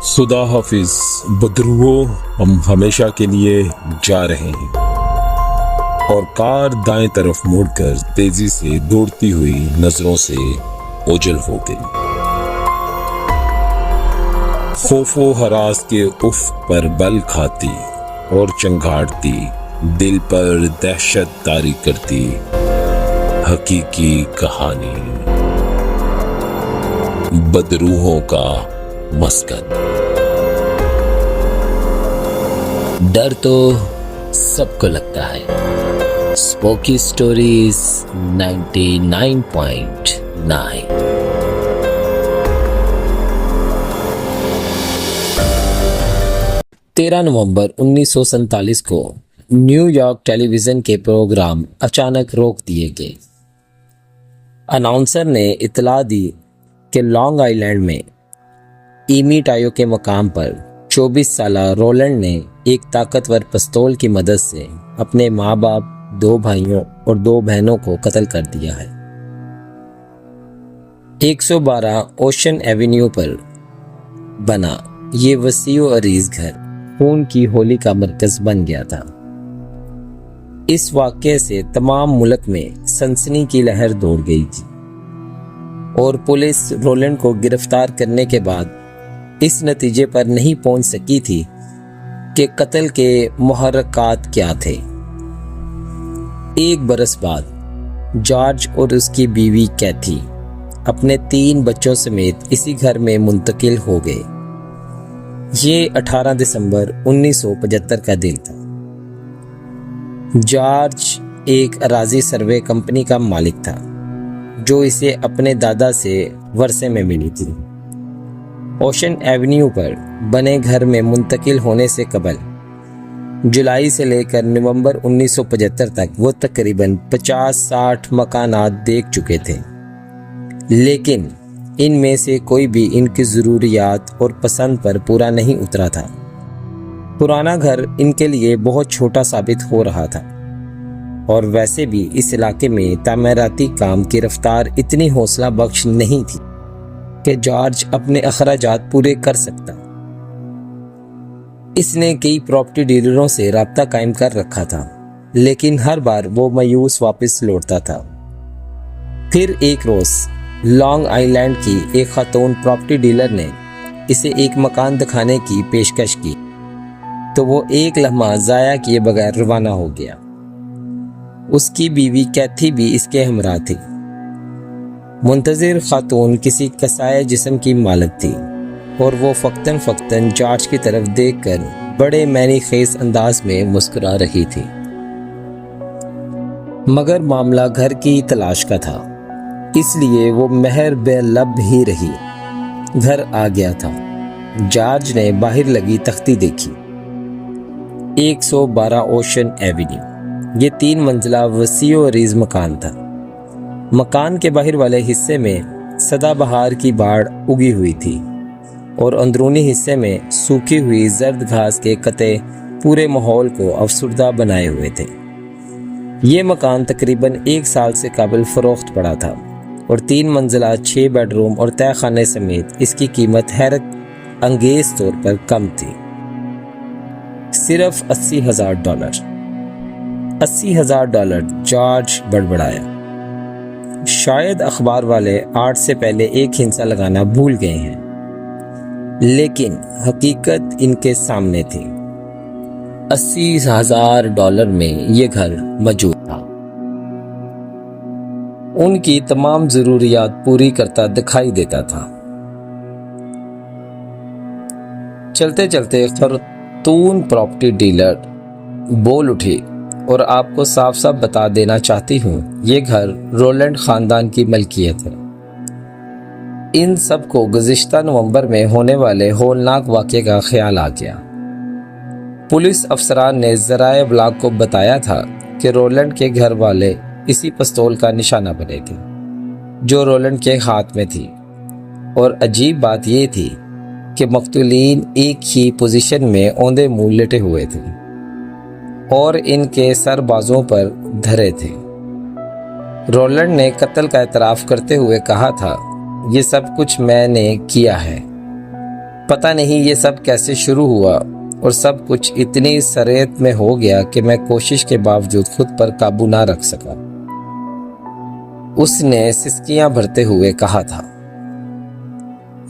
خدا حافظ بدروؤں، ہم ہمیشہ کے لیے جا رہے ہیں۔ اور کار دائیں طرف مڑ کر تیزی سے دوڑتی ہوئی نظروں سے اوجھل ہو گئی۔ خوف و ہراس کے افق پر بل کھاتی اور چنگھاڑتی، دل پر دہشت طاری کرتی حقیقی کہانی، بدروحوں کا مسکن۔ ڈر تو سب کو لگتا ہے۔ اسپوکی سٹوریز 99.9۔ نومبر 1947 کو نیو یارک ٹیلی ویژن کے پروگرام اچانک روک دیے گئے۔ اناؤنسر نے اطلاع دی کہ لانگ آئی لینڈ میں ایمی ٹایو کے مقام پر 24 سالہ رولینڈ نے ایک طاقتور پستول کی مدد سے اپنے ماں باپ، 2 بھائیوں اور 2 بہنوں کو قتل کر دیا ہے۔ 112 اوشن ایونیو پر بنا یہ وسیع و عریض گھر خون کی ہولی کا مرکز بن گیا تھا۔ اس واقعے سے تمام ملک میں سنسنی کی لہر دوڑ گئی تھی، اور پولیس رولینڈ کو گرفتار کرنے کے بعد اس نتیجے پر نہیں پہنچ سکی تھی کہ قتل کے محرکات کیا تھے۔ 1 برس بعد جارج اور اس کی بیوی کیتھی اپنے 3 بچوں سمیت اسی گھر میں منتقل ہو گئے۔ یہ 18 دسمبر 1975 کا دن تھا۔ جارج ایک اراضی سروے کمپنی کا مالک تھا جو اسے اپنے دادا سے ورثے میں ملی تھی۔ اوشن ایونیو پر بنے گھر میں منتقل ہونے سے قبل جولائی سے لے کر نومبر 1975 تک وہ تقریباً 50-60 مکانات دیکھ چکے تھے، لیکن ان میں سے کوئی بھی ان کی ضروریات اور پسند پر پورا نہیں اترا تھا۔ پرانا گھر ان کے لیے بہت چھوٹا ثابت ہو رہا تھا، اور ویسے بھی اس علاقے میں تعمیراتی کام کی رفتار اتنی حوصلہ بخش نہیں تھی کہ جارج اپنے اخراجات پورے کر سکتا۔ اس نے کئی پراپرٹی ڈیلروں سے رابطہ قائم کر رکھا تھا، لیکن ہر بار وہ مایوس واپس لوٹتا تھا۔ پھر ایک روز لانگ آئی لینڈ کی ایک خاتون پراپرٹی ڈیلر نے اسے ایک مکان دکھانے کی پیشکش کی، تو وہ ایک لمحہ ضائع کیے بغیر روانہ ہو گیا۔ اس کی بیوی کیتھی بھی اس کے ہمراہ تھی۔ منتظر خاتون کسی کسائے جسم کی مالک تھی، اور وہ فقطاً جارج کی طرف دیکھ کر بڑے معنی خیز انداز میں مسکرا رہی تھی۔ مگر معاملہ گھر کی تلاش کا تھا، اس لیے وہ مہر بے لب ہی رہی۔ گھر آ گیا تھا۔ جارج نے باہر لگی تختی دیکھی۔ 112 اوشن ایونیو یہ 3 منزلہ وسیع و عریض مکان تھا۔ مکان کے باہر والے حصے میں سدا بہار کی باڑ اگی ہوئی تھی، اور اندرونی حصے میں سوکھی ہوئی زرد گھاس کے قطعے پورے ماحول کو افسردہ بنائے ہوئے تھے۔ یہ مکان تقریباً 1 سال سے قبل فروخت پڑا تھا، اور 3 منزلہ 6 بیڈ روم اور تہہ خانے سمیت اس کی قیمت حیرت انگیز طور پر کم تھی، صرف $80,000۔ $80,000! جارج بڑبڑایا۔ شاید اخبار والے آرٹ سے پہلے ایک ہنسا لگانا بھول گئے ہیں، لیکن حقیقت ان کے سامنے تھی۔ $80,000 میں یہ گھر موجود تھا۔ ان کی تمام ضروریات پوری کرتا دکھائی دیتا تھا۔ چلتے چلتے خاتون پراپرٹی ڈیلر بول اٹھی، اور آپ کو صاف صاف بتا دینا چاہتی ہوں، یہ گھر رولینڈ خاندان کی ملکیت ہے۔ ان سب کو گزشتہ نومبر میں ہونے والے ہولناک واقعے کا خیال آ گیا۔ پولیس افسران نے ذرائع ابلاغ کو بتایا تھا کہ رولینڈ کے گھر والے اسی پستول کا نشانہ بنے گے جو رولینڈ کے ہاتھ میں تھی، اور عجیب بات یہ تھی کہ مقتولین ایک ہی پوزیشن میں اوندے منہ لیٹے ہوئے تھے، اور ان کے سر بازوں پر دھرے تھے۔ رولینڈ نے قتل کا اعتراف کرتے ہوئے کہا تھا، یہ سب کچھ میں نے کیا ہے۔ پتہ نہیں یہ سب کیسے شروع ہوا اور سب کچھ اتنی سریت میں ہو گیا کہ میں کوشش کے باوجود خود پر قابو نہ رکھ سکا۔ اس نے سسکیاں بھرتے ہوئے کہا تھا۔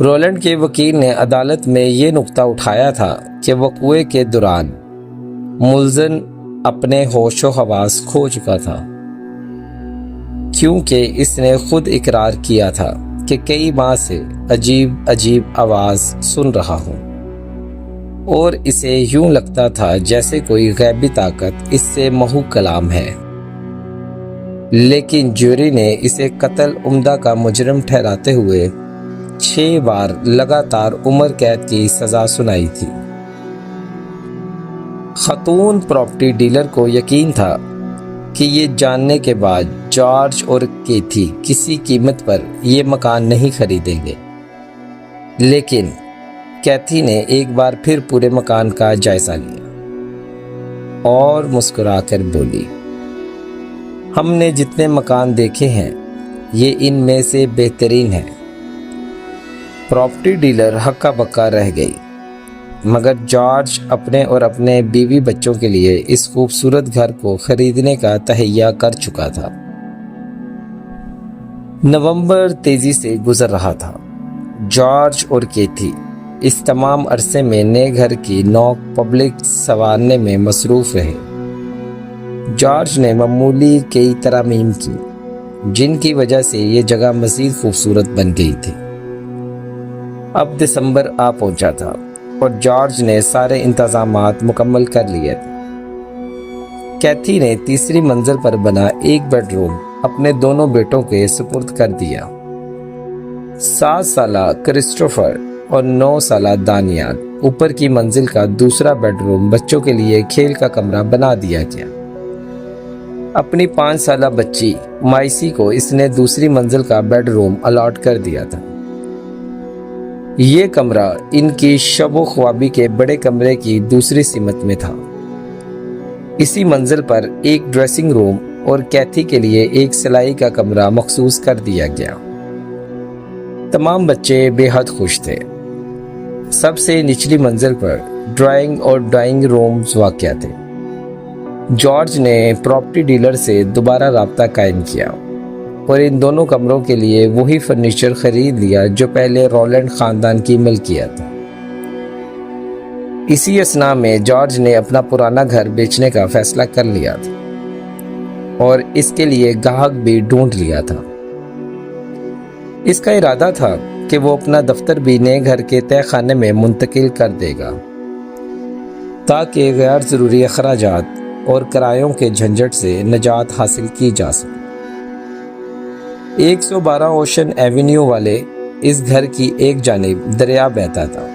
رولینڈ کے وکیل نے عدالت میں یہ نقطہ اٹھایا تھا کہ وقوعے کے دوران ملزم اپنے ہوش و حواس کھو چکا تھا، کیونکہ اس نے خود اقرار کیا تھا کہ کئی ماہ سے عجیب آواز سن رہا ہوں، اور اسے یوں لگتا تھا جیسے کوئی غیبی طاقت اس سے محو کلام ہے، لیکن جوری نے اسے قتل عمدہ کا مجرم ٹھہراتے ہوئے 6 بار لگاتار عمر قید کی سزا سنائی تھی۔ خاتون پراپرٹی ڈیلر کو یقین تھا کہ یہ جاننے کے بعد جارج اور کیتھی کسی قیمت پر یہ مکان نہیں خریدیں گے، لیکن کیتھی نے ایک بار پھر پورے مکان کا جائزہ لیا اور مسکرا کر بولی، ہم نے جتنے مکان دیکھے ہیں یہ ان میں سے بہترین ہے۔ پراپرٹی ڈیلر ہکا بکا رہ گئی، مگر جارج اپنے اور اپنے بیوی بچوں کے لیے اس خوبصورت گھر کو خریدنے کا تہیہ کر چکا تھا۔ نومبر تیزی سے گزر رہا تھا۔ جارج اور کیتھی اس تمام عرصے میں نئے گھر کی نوک پبلک سنوارنے میں مصروف رہے۔ جارج نے معمولی کئی ترامیم کی جن کی وجہ سے یہ جگہ مزید خوبصورت بن گئی تھی۔ اب دسمبر آ پہنچا تھا اور جارج نے سارے انتظامات مکمل کر لیے تھے۔ کیتھی نے تیسری منزل پر بنا ایک بیڈ روم اپنے دونوں بیٹوں کے سپرد کر دیا۔ 7 سالہ کرسٹوفر اور 9 سالہ دانیال اوپر کی منزل کا دوسرا بیڈ روم بچوں کے لیے کھیل کا کمرہ بنا دیا گیا۔ اپنی 5 سالہ بچی مائسی کو اس نے دوسری منزل کا بیڈ روم الاٹ کر دیا تھا۔ یہ کمرہ ان کی شب و خوابی کے بڑے کمرے کی دوسری سمت میں تھا۔ اسی منزل پر ایک ڈریسنگ روم اور کیتھی کے لیے ایک سلائی کا کمرہ مخصوص کر دیا گیا۔ تمام بچے بے حد خوش تھے۔ سب سے نچلی منزل پر ڈرائنگ اور ڈائنگ رومز واقع تھے۔ جارج نے پراپرٹی ڈیلر سے دوبارہ رابطہ قائم کیا اور ان دونوں کمروں کے لیے وہی فرنیچر خرید لیا جو پہلے رولینڈ خاندان کی ملکیت تھا۔ اسی اثناء میں جارج نے اپنا پرانا گھر بیچنے کا فیصلہ کر لیا تھا اور اس کے لیے گاہک بھی ڈھونڈ لیا تھا۔ اس کا ارادہ تھا کہ وہ اپنا دفتر بھی نئے گھر کے تہہ خانے میں منتقل کر دے گا تاکہ غیر ضروری اخراجات اور کرایوں کے جھنجٹ سے نجات حاصل کی جا سکے۔ 112 اوشن ایونیو والے اس گھر کی ایک جانب دریا بہتا تھا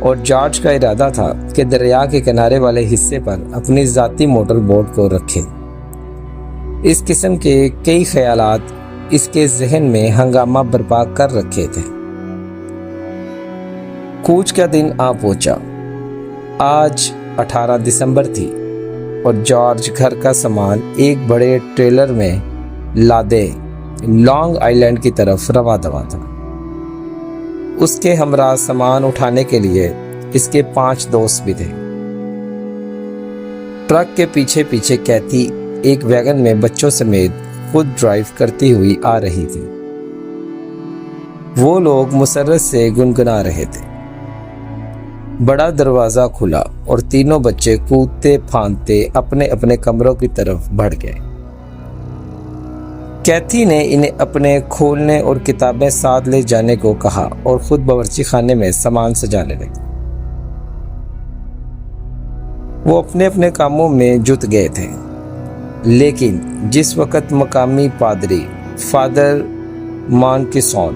اور جارج کا ارادہ تھا کہ دریا کے کنارے والے حصے پر اپنی ذاتی موٹر بوٹ کو رکھے۔ اس قسم کے کئی خیالات اس کے ذہن میں ہنگامہ برپا کر رکھے تھے۔ کوچ کا دن آ پہنچا۔ آج 18 دسمبر تھی اور جارج گھر کا سامان ایک بڑے ٹریلر میں لادے لانگ آئیلینڈ کی طرف رواں دوا تھا۔ اس کے ہمراہ سامان اٹھانے کے لیے اس کے 5 دوست بھی تھے۔ ٹرک کے پیچھے پیچھے کیتھی ایک ویگن میں بچوں سمیت خود ڈرائیو کرتی ہوئی آ رہی تھی۔ وہ لوگ مسرت سے گنگنا رہے تھے۔ بڑا دروازہ کھلا اور تینوں بچے کودتے پھاندتے اپنے اپنے کمروں کی طرف بڑھ گئے۔ کیتھی نے انہیں اپنے کھولنے اور کتابیں ساتھ لے جانے کو کہا اور خود باورچی خانے میں سامان سجانے لگی۔ وہ اپنے اپنے کاموں میں جت گئے تھے، لیکن جس وقت مقامی پادری فادر مانکسون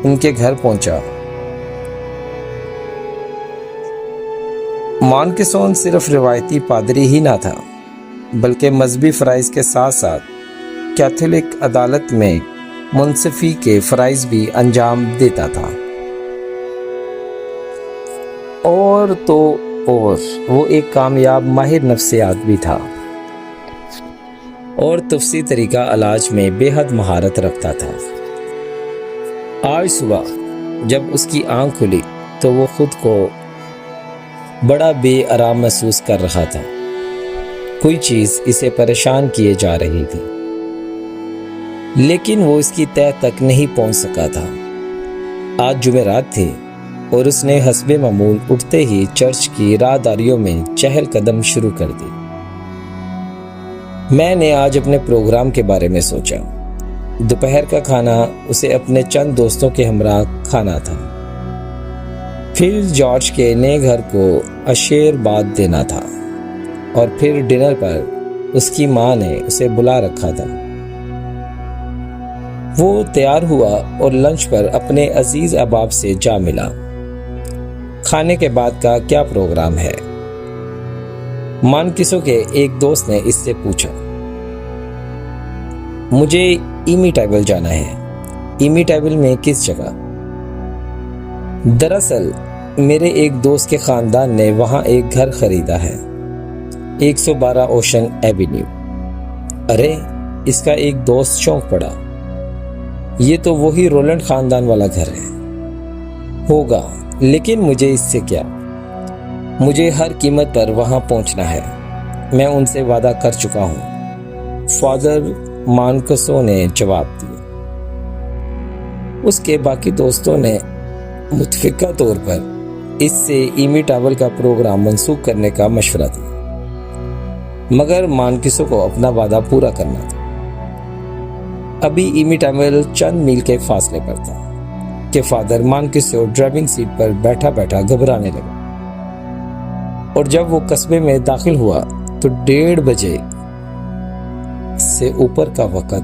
ان کے گھر پہنچا، مانکسون صرف روایتی پادری ہی نہ تھا بلکہ مذہبی فرائض کے ساتھ ساتھ کیتھولک عدالت میں منصفی کے فرائض بھی انجام دیتا تھا۔ اور تو اور وہ ایک کامیاب ماہر نفسیات بھی تھا اور تفصیلی طریقہ علاج میں بے حد مہارت رکھتا تھا۔ آج صبح جب اس کی آنکھ کھلی تو وہ خود کو بڑا بے آرام محسوس کر رہا تھا۔ کوئی چیز اسے پریشان کیے جا رہی تھی، لیکن وہ اس کی تہہ تک نہیں پہنچ سکا تھا۔ آج جمعرات تھی اور اس نے حسب معمول اٹھتے ہی چرچ کی راہداریوں میں چہل قدم شروع کر دی۔ میں نے آج اپنے پروگرام کے بارے میں سوچا۔ دوپہر کا کھانا اسے اپنے چند دوستوں کے ہمراہ کھانا تھا، پھر جارج کے نئے گھر کو عشیرباد دینا تھا، اور پھر ڈنر پر اس کی ماں نے اسے بلا رکھا تھا۔ وہ تیار ہوا اور لنچ پر اپنے عزیز احباب سے جا ملا۔ کھانے کے بعد کا کیا پروگرام ہے؟ مانکسو کے ایک دوست نے اس سے پوچھا۔ مجھے ایمی ٹیبل جانا ہے۔ ایمی ٹیبل میں کس جگہ؟ دراصل میرے ایک دوست کے خاندان نے وہاں ایک گھر خریدا ہے، 112 اوشن ایوینیو۔ ارے، اس کا ایک دوست چونک پڑا۔ یہ تو وہی رولنڈ خاندان والا گھر ہے۔ ہوگا، لیکن مجھے اس سے کیا؟ مجھے ہر قیمت پر وہاں پہنچنا ہے۔ میں ان سے وعدہ کر چکا ہوں، فادر مانکسو نے جواب دیا۔ اس کے باقی دوستوں نے متفقہ طور پر اس سے ایمی ٹاول کا پروگرام منسوخ کرنے کا مشورہ دیا، مگر مانکسو کو اپنا وعدہ پورا کرنا تھا۔ ابھی ایمی ٹاول چند میل کے فاصلے پر تھا کہ فادر مانکسو ڈرائیونگ سیٹ پر بیٹھا بیٹھا گھبرانے لگا، اور جب وہ قصبے میں داخل ہوا تو 1:30 بجے سے اوپر کا وقت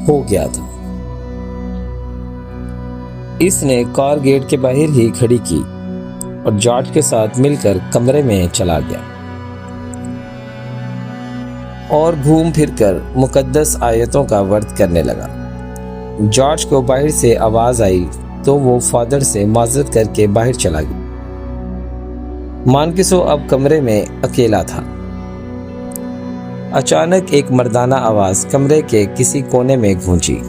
ہو گیا تھا۔ اس نے کار گیٹ کے باہر ہی کھڑی کی اور جارج کے ساتھ مل کر کمرے میں چلا گیا اور گھوم پھر کر مقدس آیتوں کا ورد کرنے لگا۔ جارج کو باہر سے آواز آئی تو وہ فادر سے معذرت کر کے باہر چلا گیا۔ مانکسو اب کمرے میں اکیلا تھا۔ اچانک ایک مردانہ آواز کمرے کے کسی کونے میں گونجی۔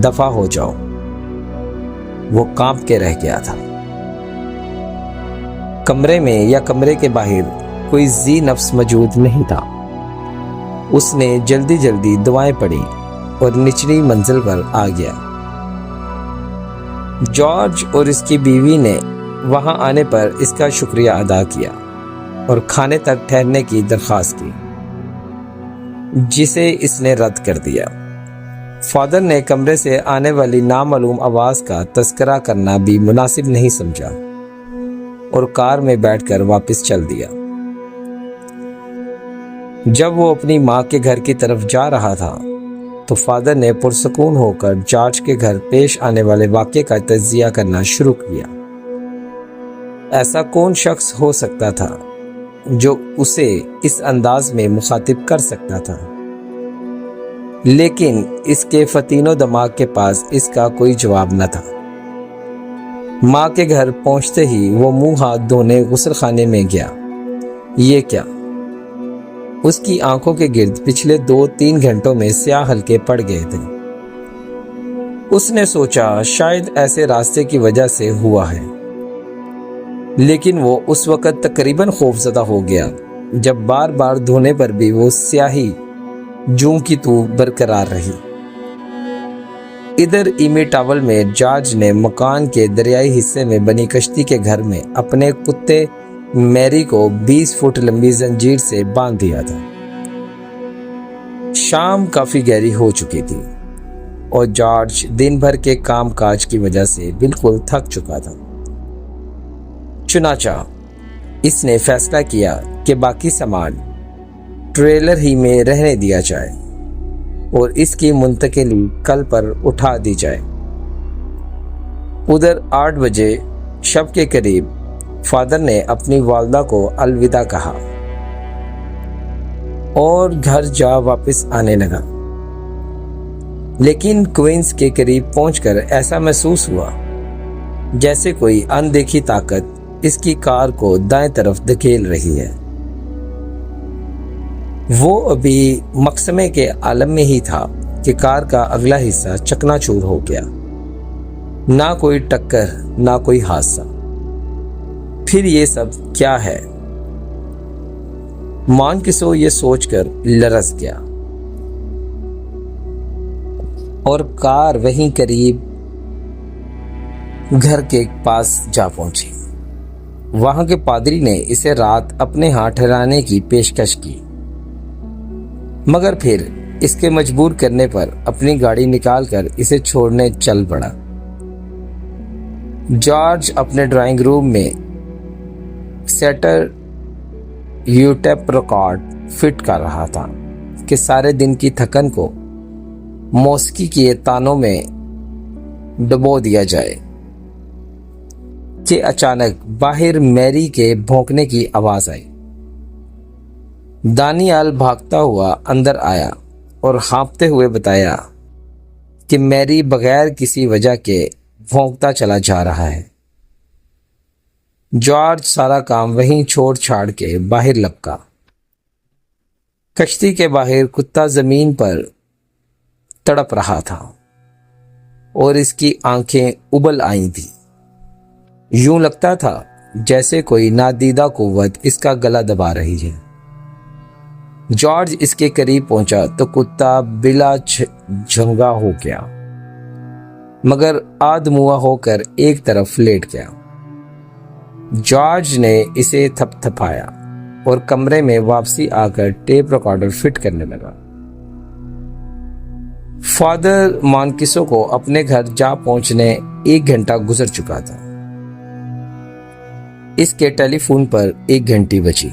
دفع ہو جاؤ۔ وہ کانپ کے رہ گیا تھا۔ کمرے میں یا کمرے کے باہر کوئی ذی نفس موجود نہیں تھا۔ اس نے جلدی جلدی دعائیں پڑھی اور نچلی منزل پر آ گیا۔ جارج اور اس کی بیوی نے وہاں آنے پر اس کا شکریہ ادا کیا اور کھانے تک ٹھہرنے کی درخواست کی، جسے اس نے رد کر دیا۔ فادر نے کمرے سے آنے والی نامعلوم آواز کا تذکرہ کرنا بھی مناسب نہیں سمجھا اور کار میں بیٹھ کر واپس چل دیا۔ جب وہ اپنی ماں کے گھر کی طرف جا رہا تھا تو فادر نے پرسکون ہو کر جارج کے گھر پیش آنے والے واقعے کا تجزیہ کرنا شروع کیا۔ ایسا کون شخص ہو سکتا تھا جو اسے اس انداز میں مخاطب کر سکتا تھا؟ لیکن اس کے فتین و دماغ کے پاس اس کا کوئی جواب نہ تھا۔ ماں کے گھر پہنچتے ہی وہ منہ ہاتھ دھونے غسل خانے میں گیا۔ یہ کیا؟ اس کی آنکھوں کے گرد پچھلے 2-3 گھنٹوں میں سیاہ حلقے پڑ گئے تھے۔ اس نے سوچا شاید ایسے راستے کی وجہ سے ہوا ہے، لیکن وہ اس وقت تقریباً خوفزدہ ہو گیا جب بار بار دھونے پر بھی وہ سیاہی جوں کی تو برقرار رہی۔ ادھر ایمی ٹاول میں جارج نے مکان کے دریائی حصے میں بنی کشتی کے گھر میں اپنے کتے میری کو 20 فٹ لمبی زنجیر سے باندھ دیا تھا۔ شام کافی گہری ہو چکی تھی اور جارج دن بھر کے کام کاج کی وجہ سے بالکل تھک چکا تھا۔ چنانچہ اس نے فیصلہ کیا کہ باقی سامان ٹریلر ہی میں رہنے دیا جائے اور اس کی منتقلی کل پر اٹھا دی جائے۔ ادھر 8 بجے شب کے قریب فادر نے اپنی والدہ کو الوداع کہا اور گھر جا واپس آنے لگا، لیکن کوئنس کے قریب پہنچ کر ایسا محسوس ہوا جیسے کوئی اندیکھی طاقت اس کی کار کو دائیں طرف دھکیل رہی ہے۔ وہ ابھی مقسمے کے عالم میں ہی تھا کہ کار کا اگلا حصہ چکنا چور ہو گیا۔ نہ کوئی ٹکر، نہ کوئی حادثہ۔ پھر یہ سب کیا ہے؟ مانکسو یہ سوچ کر لرز گیا اور کار وہیں قریب گھر کے پاس جا پہنچی۔ وہاں کے پادری نے اسے رات اپنے ہاں ٹھہرانے کی پیشکش کی، مگر پھر اس کے مجبور کرنے پر اپنی گاڑی نکال کر اسے چھوڑنے چل پڑا۔ جارج اپنے ڈرائنگ روم میں سیٹر یوٹیپ ریکارڈ فٹ کر رہا تھا کہ سارے دن کی تھکن کو موسیقی کے تانوں میں ڈبو دیا جائے کہ اچانک باہر میری کے بھونکنے کی آواز آئی۔ دانیال بھاگتا ہوا اندر آیا اور ہانپتے ہوئے بتایا کہ میری بغیر کسی وجہ کے بھونکتا چلا جا رہا ہے۔ جارج سارا کام وہیں چھوڑ چھاڑ کے باہر لپکا۔ کشتی کے باہر کتا زمین پر تڑپ رہا تھا اور اس کی آنکھیں ابل آئی تھیں۔ یوں لگتا تھا جیسے کوئی نادیدہ قوت اس کا گلا دبا رہی ہے۔ جارج اس کے قریب پہنچا تو کتا بلا جھنگا ہو گیا، مگر آدموا ہو کر ایک طرف لیٹ گیا۔ جارج نے اسے تھپ تھپایا اور کمرے میں واپسی آ کر ٹیپ ریکارڈر فٹ کرنے لگا۔ فادر مانکسو کو اپنے گھر جا پہنچنے 1 گھنٹہ گزر چکا تھا۔ اس کے ٹیلی فون پر 1 گھنٹی بجی۔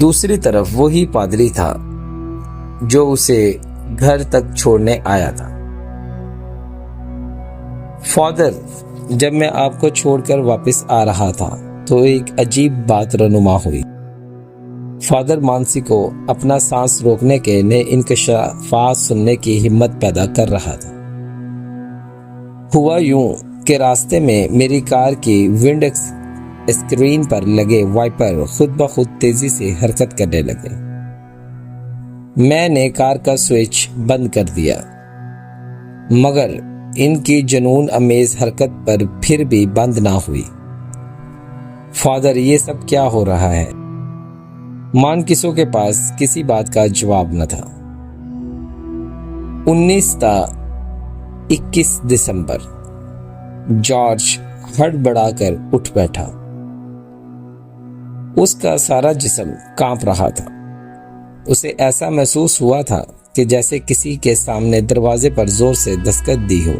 دوسری طرف وہی پادری تھا جو اسے گھر تک چھوڑنے آیا تھا۔ فادر، جب میں آپ کو چھوڑ کر واپس آ رہا تھا تو ایک عجیب بات رونما ہوئی۔ فادر مانسی کو اپنا سانس روکنے کے نئے انکشافات سننے کی ہمت پیدا کر رہا تھا۔ ہوا یوں کہ راستے میں میری کار کی ونڈ اسکرین پر لگے وائپر خود بخود تیزی سے حرکت کرنے لگے۔ میں نے کار کا سوئچ بند کر دیا، مگر ان کی جنون امیز حرکت پر پھر بھی بند نہ ہوئی۔ فادر، یہ سب کیا ہو رہا ہے؟ مانکسو کے پاس کسی بات کا جواب نہ تھا۔ 19 تا 21 دسمبر جارج ہڑبڑا کر اٹھ بیٹھا۔ اس کا سارا جسم کانپ رہا تھا۔ اسے ایسا محسوس ہوا تھا کہ جیسے کسی کے سامنے دروازے پر زور سے دستک دی ہو۔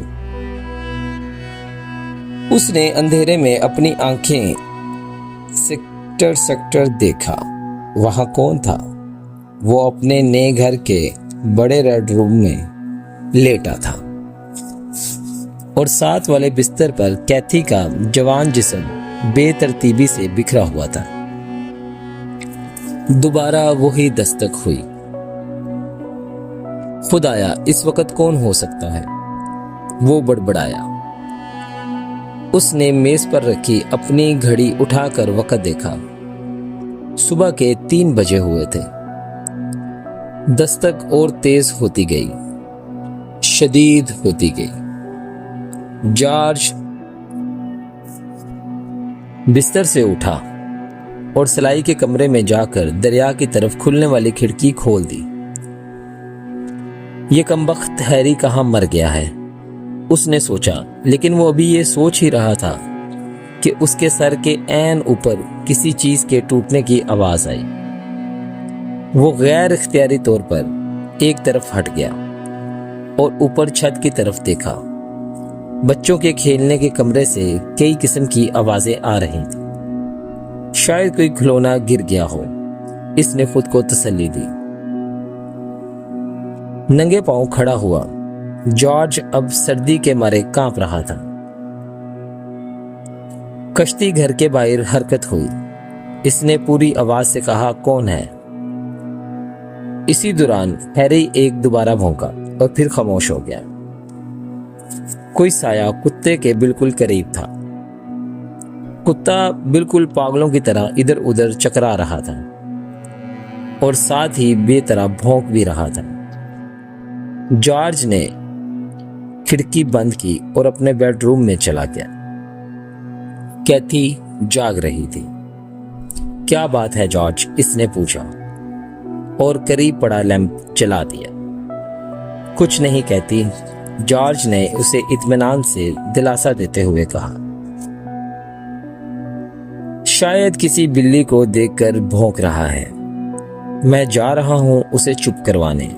اس نے اندھیرے میں اپنی آنکھیں سیکٹر دیکھا۔ وہاں کون تھا؟ وہ اپنے نئے گھر کے بڑے ریڈ روم میں لیٹا تھا اور ساتھ والے بستر پر کیتھی کا جوان جسم بے ترتیبی سے بکھرا ہوا تھا۔ دوبارہ وہی دستک ہوئی۔ خدایا، اس وقت کون ہو سکتا ہے؟ وہ بڑبڑایا۔ اس نے میز پر رکھی اپنی گھڑی اٹھا کر وقت دیکھا۔ صبح کے 3 بجے ہوئے تھے۔ دستک اور تیز ہوتی گئی، شدید ہوتی گئی۔ جارج بستر سے اٹھا اور سلائی کے کمرے میں جا کر دریا کی طرف کھلنے والی کھڑکی کھول دی۔ یہ کمبخت ہیری کہاں مر گیا ہے؟ اس نے سوچا، لیکن وہ ابھی یہ سوچ ہی رہا تھا کہ اس کے سر کے عین اوپر کسی چیز کے ٹوٹنے کی آواز آئی۔ وہ غیر اختیاری طور پر ایک طرف ہٹ گیا اور اوپر چھت کی طرف دیکھا۔ بچوں کے کھیلنے کے کمرے سے کئی قسم کی آوازیں آ رہی تھیں۔ شاید کوئی کھلونا گر گیا ہو، اس نے خود کو تسلی دی۔ ننگے پاؤں کھڑا ہوا۔ جارج اب سردی کے مارے کانپ رہا تھا۔ کشتی گھر کے باہر حرکت ہوئی۔ اس نے پوری آواز سے کہا، کون ہے؟ اسی دوران ہیری ایک دوبارہ بھونکا اور پھر خاموش ہو گیا۔ کوئی سایہ کتے کے بالکل قریب تھا۔ کتا بالکل پاگلوں کی طرح ادھر ادھر چکرا رہا تھا اور ساتھ ہی بے طرح بھونک بھی رہا تھا۔ جارج نے کھڑکی بند کی اور اپنے بیڈ روم میں چلا گیا۔ کیتھی جاگ رہی تھی۔ کیا بات ہے جارج؟ اس نے پوچھا اور قریب پڑا لیمپ جلا دیا۔ کچھ نہیں کیتھی، جارج نے اسے اطمینان سے دلاسا دیتے ہوئے کہا۔ شاید کسی بلی کو دیکھ کر بھونک رہا ہے۔ میں جا رہا ہوں اسے چپ کروانے،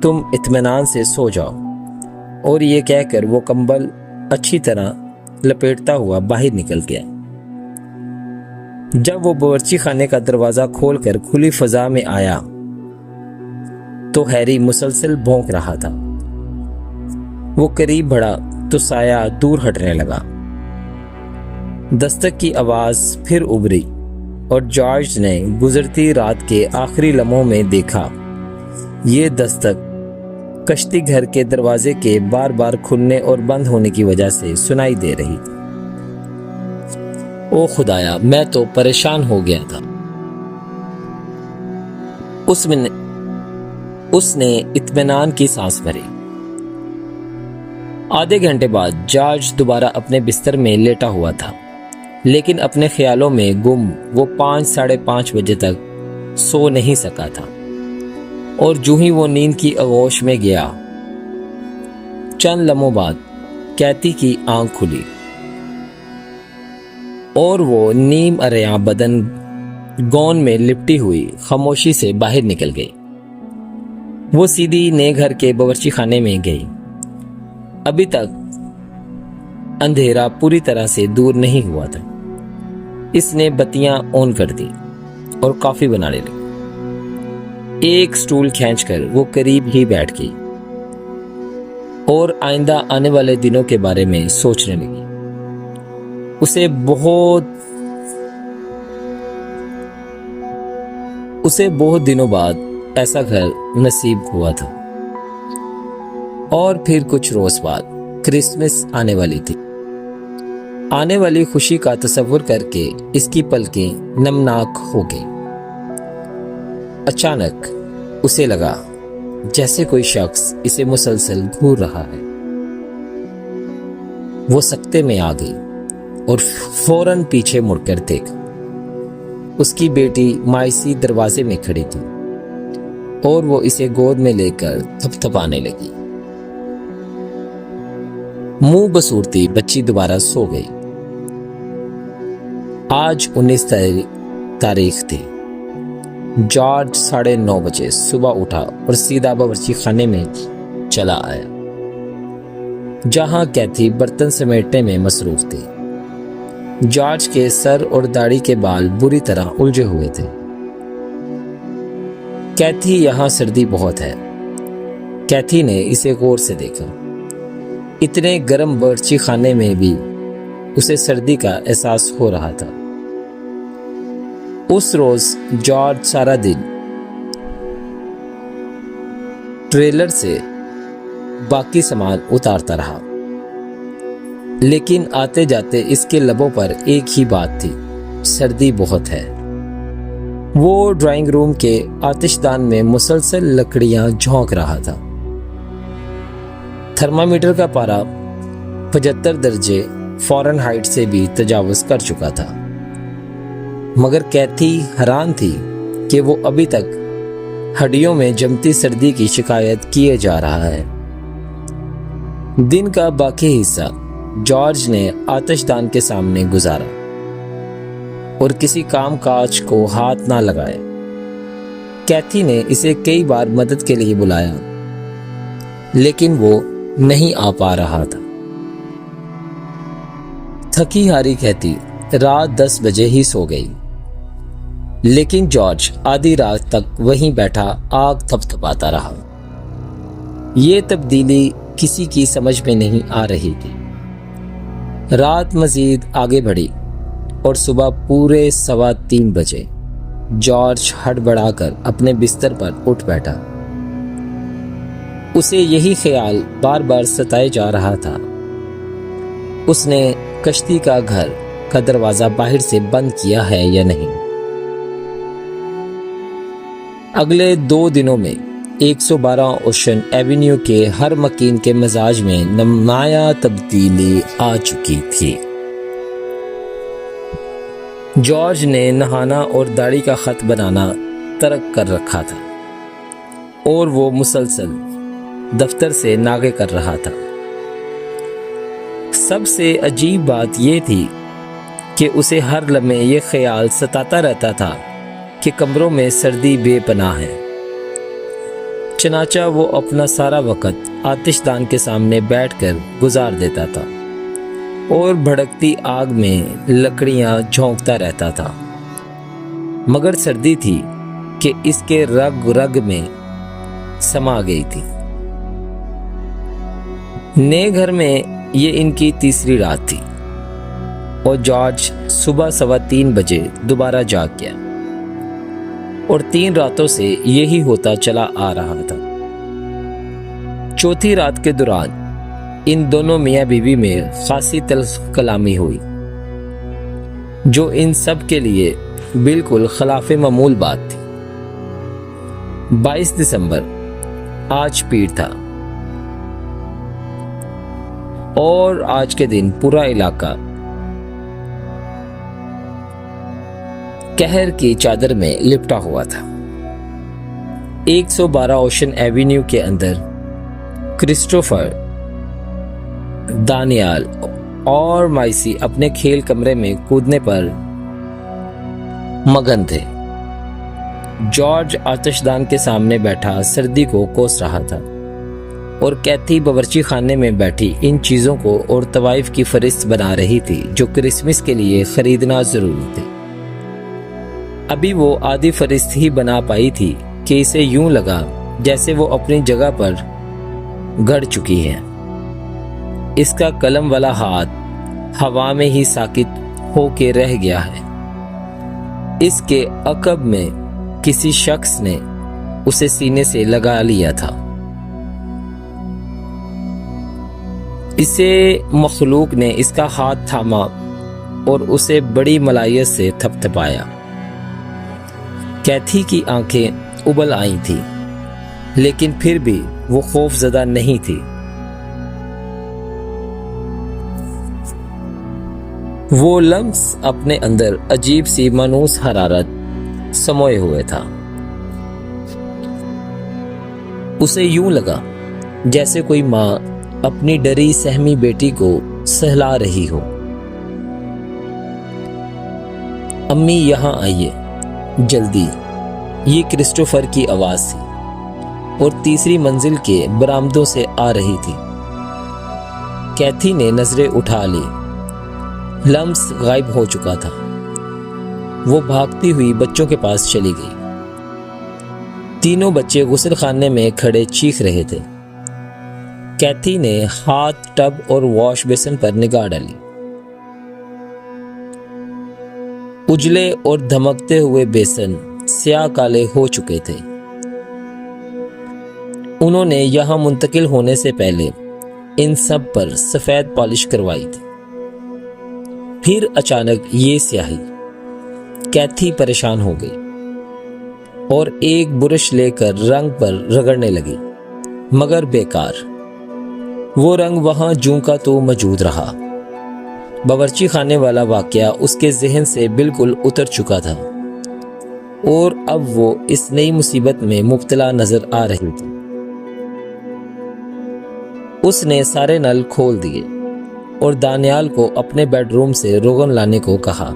تم اطمینان سے سو جاؤ۔ اور یہ کہہ کر وہ کمبل اچھی طرح لپیٹتا ہوا باہر نکل گیا۔ جب وہ باورچی خانے کا دروازہ کھول کر کھلی فضا میں آیا تو ہیری مسلسل بھونک رہا تھا۔ وہ قریب بڑھا تو سایہ دور ہٹنے لگا۔ دستک کی آواز پھر ابھری اور جارج نے گزرتی رات کے آخری لمحوں میں دیکھا یہ دستک کشتی گھر کے دروازے کے بار بار کھلنے اور بند ہونے کی وجہ سے سنائی دے رہی تھی۔ او خدایا، میں تو پریشان ہو گیا تھا۔ اس نے اطمینان کی سانس بھری۔ آدھے گھنٹے بعد جارج دوبارہ اپنے بستر میں لیٹا ہوا تھا، لیکن اپنے خیالوں میں گم وہ 5-5:30 بجے تک سو نہیں سکا تھا، اور جو ہی وہ نیند کی آغوش میں گیا، چند لمحوں بعد کیتھی کی آنکھ کھلی اور وہ نیم عریاں بدن گون میں لپٹی ہوئی خاموشی سے باہر نکل گئی۔ وہ سیدھی نئے گھر کے باورچی خانے میں گئی۔ ابھی تک اندھیرا پوری طرح سے دور نہیں ہوا تھا۔ اس نے بتیاں آن کر دی اور کافی بنانے لگی۔ ایک سٹول کھینچ کر وہ قریب ہی بیٹھ گئی اور آئندہ آنے والے دنوں کے بارے میں سوچنے لگی۔ اسے بہت دنوں بعد ایسا گھر نصیب ہوا تھا، اور پھر کچھ روز بعد کرسمس آنے والی تھی۔ آنے والی خوشی کا تصور کر کے اس کی پلکیں نمناک ہو گئی۔ اچانک اسے لگا جیسے کوئی شخص اسے مسلسل گھور رہا ہے۔ وہ سکتے میں آ گئی اور فوراً پیچھے مڑ کر دیکھا۔ اس کی بیٹی مائسی دروازے میں کھڑی تھی اور وہ اسے گود میں لے کر تھپ تھپانے لگی۔ منہ بسورتی بچی دوبارہ سو گئی۔ آج 19 تاریخ تھی۔ جارج 9:30 بجے صبح اٹھا اور سیدھا باورچی خانے میں چلا آیا، جہاں کیتھی برتن سمیٹنے میں مصروف تھی۔ جارج کے سر اور داڑھی کے بال بری طرح الجھے ہوئے تھے۔ کیتھی، یہاں سردی بہت ہے۔ کیتھی نے اسے غور سے دیکھا۔ اتنے گرم باورچی خانے میں بھی اسے سردی کا احساس ہو رہا تھا۔ اس روز جارج سارا دن ٹریلر سے باقی سامان اتارتا رہا، لیکن آتے جاتے اس کے لبوں پر ایک ہی بات تھی، سردی بہت ہے۔ وہ ڈرائنگ روم کے آتش دان میں مسلسل لکڑیاں جھونک رہا تھا۔ تھرمامیٹر کا پارا 75 درجے فارنہائٹ سے بھی تجاوز کر چکا تھا، مگر کیتھی حیران تھی کہ وہ ابھی تک ہڈیوں میں جمتی سردی کی شکایت کیے جا رہا ہے۔ دن کا باقی حصہ جارج نے آتش دان کے سامنے گزارا اور کسی کام کاج کو ہاتھ نہ لگائے۔ کیتھی نے اسے کئی بار مدد کے لیے بلایا، لیکن وہ نہیں آ پا رہا تھا۔ تھکی ہاری کیتھی رات 10 بجے ہی سو گئی، لیکن جارج آدھی رات تک وہیں بیٹھا آگ تھپ تھپاتا رہا۔ یہ تبدیلی کسی کی سمجھ میں نہیں آ رہی تھی۔ رات مزید آگے بڑھی اور صبح پورے 3:15 بجے جارج ہڑبڑا کر اپنے بستر پر اٹھ بیٹھا۔ اسے یہی خیال بار بار ستائے جا رہا تھا، اس نے کشتی کا گھر کا دروازہ باہر سے بند کیا ہے یا نہیں۔ اگلے 2 دنوں میں 112 اوشن ایونیو کے ہر مکین کے مزاج میں نمایاں تبدیلی آ چکی تھی۔ جارج نے نہانا اور داڑھی کا خط بنانا ترک کر رکھا تھا اور وہ مسلسل دفتر سے ناغے کر رہا تھا۔ سب سے عجیب بات یہ تھی کہ اسے ہر لمحے یہ خیال ستاتا رہتا تھا کہ کمروں میں سردی بے پناہ ہے۔ چنانچہ وہ اپنا سارا وقت آتش دان کے سامنے بیٹھ کر گزار دیتا تھا اور بھڑکتی آگ میں لکڑیاں جھونکتا رہتا تھا، مگر سردی تھی کہ اس کے رگ رگ میں سما گئی تھی۔ نئے گھر میں یہ ان کی تیسری رات تھی اور جارج صبح 3:15 بجے دوبارہ جاگ گیا اور 3 راتوں سے یہی ہوتا چلا آ رہا تھا۔ چوتھی رات کے دوران ان دونوں میاں بیوی میں خاصی تلخ کلامی ہوئی، جو ان سب کے لیے بالکل خلاف معمول بات تھی۔ 22 دسمبر آج پیر تھا اور آج کے دن پورا علاقہ قہر کی چادر میں لپٹا ہوا تھا۔ 112 اوشن ایونیو کے اندر کرسٹوفر، دانیال اور مائسی اپنے کھیل کمرے میں کودنے پر مگن تھے۔ جارج آتش دان کے سامنے بیٹھا سردی کو کوس رہا تھا اور کیتھی باورچی خانے میں بیٹھی ان چیزوں کو اور طوائف کی فہرست بنا رہی تھی جو کرسمس کے لیے خریدنا ضروری تھے۔ ابھی وہ آدھی فہرست ہی بنا پائی تھی کہ اسے یوں لگا جیسے وہ اپنی جگہ پر گڑ چکی ہے۔ اس کا قلم والا ہاتھ ہوا میں ہی ساکت ہو کے رہ گیا ہے۔ اس کے عقب میں کسی شخص نے اسے سینے سے لگا لیا تھا۔ اسے مخلوق نے اس کا ہاتھ تھاما اور اسے بڑی ملائیت سے تھپتھپایا۔ کیتھی کی آنکھیں ابل آئی تھیں، لیکن پھر بھی وہ خوف زدہ نہیں تھی۔ وہ لمس اپنے اندر عجیب سی مانوس حرارت سموئے ہوئے تھا۔ اسے یوں لگا جیسے کوئی ماں اپنی ڈری سہمی بیٹی کو سہلا رہی ہو۔ امی یہاں آئیے جلدی، یہ کرسٹوفر کی آواز تھی اور تیسری منزل کے برآمدوں سے آ رہی تھی۔ کیتھی نے نظریں اٹھا لی، لمس غائب ہو چکا تھا۔ وہ بھاگتی ہوئی بچوں کے پاس چلی گئی۔ تینوں بچے غسل خانے میں کھڑے چیخ رہے تھے۔ کیتھی نے ہاتھ ٹب اور واش بیسن پر نگاہ ڈالی۔ اجلے اور دھمکتے ہوئے بیسن سیاہ کالے ہو چکے تھے۔ انہوں نے یہاں منتقل ہونے سے پہلے ان سب پر سفید پالش کروائی تھی۔ پھر اچانک یہ سیاہی، کیتھی پریشان ہو گئی اور ایک برش لے کر رنگ پر رگڑنے لگی، مگر بیکار۔ وہ رنگ وہاں جوں کا تو موجود رہا۔ باورچی خانے والا واقعہ اس کے ذہن سے بالکل اتر چکا تھا اور اب وہ اس نئی مصیبت میں مبتلا نظر آ رہی تھی۔ اس نے سارے نل کھول دیے اور دانیال کو اپنے بیڈ روم سے روغن لانے کو کہا۔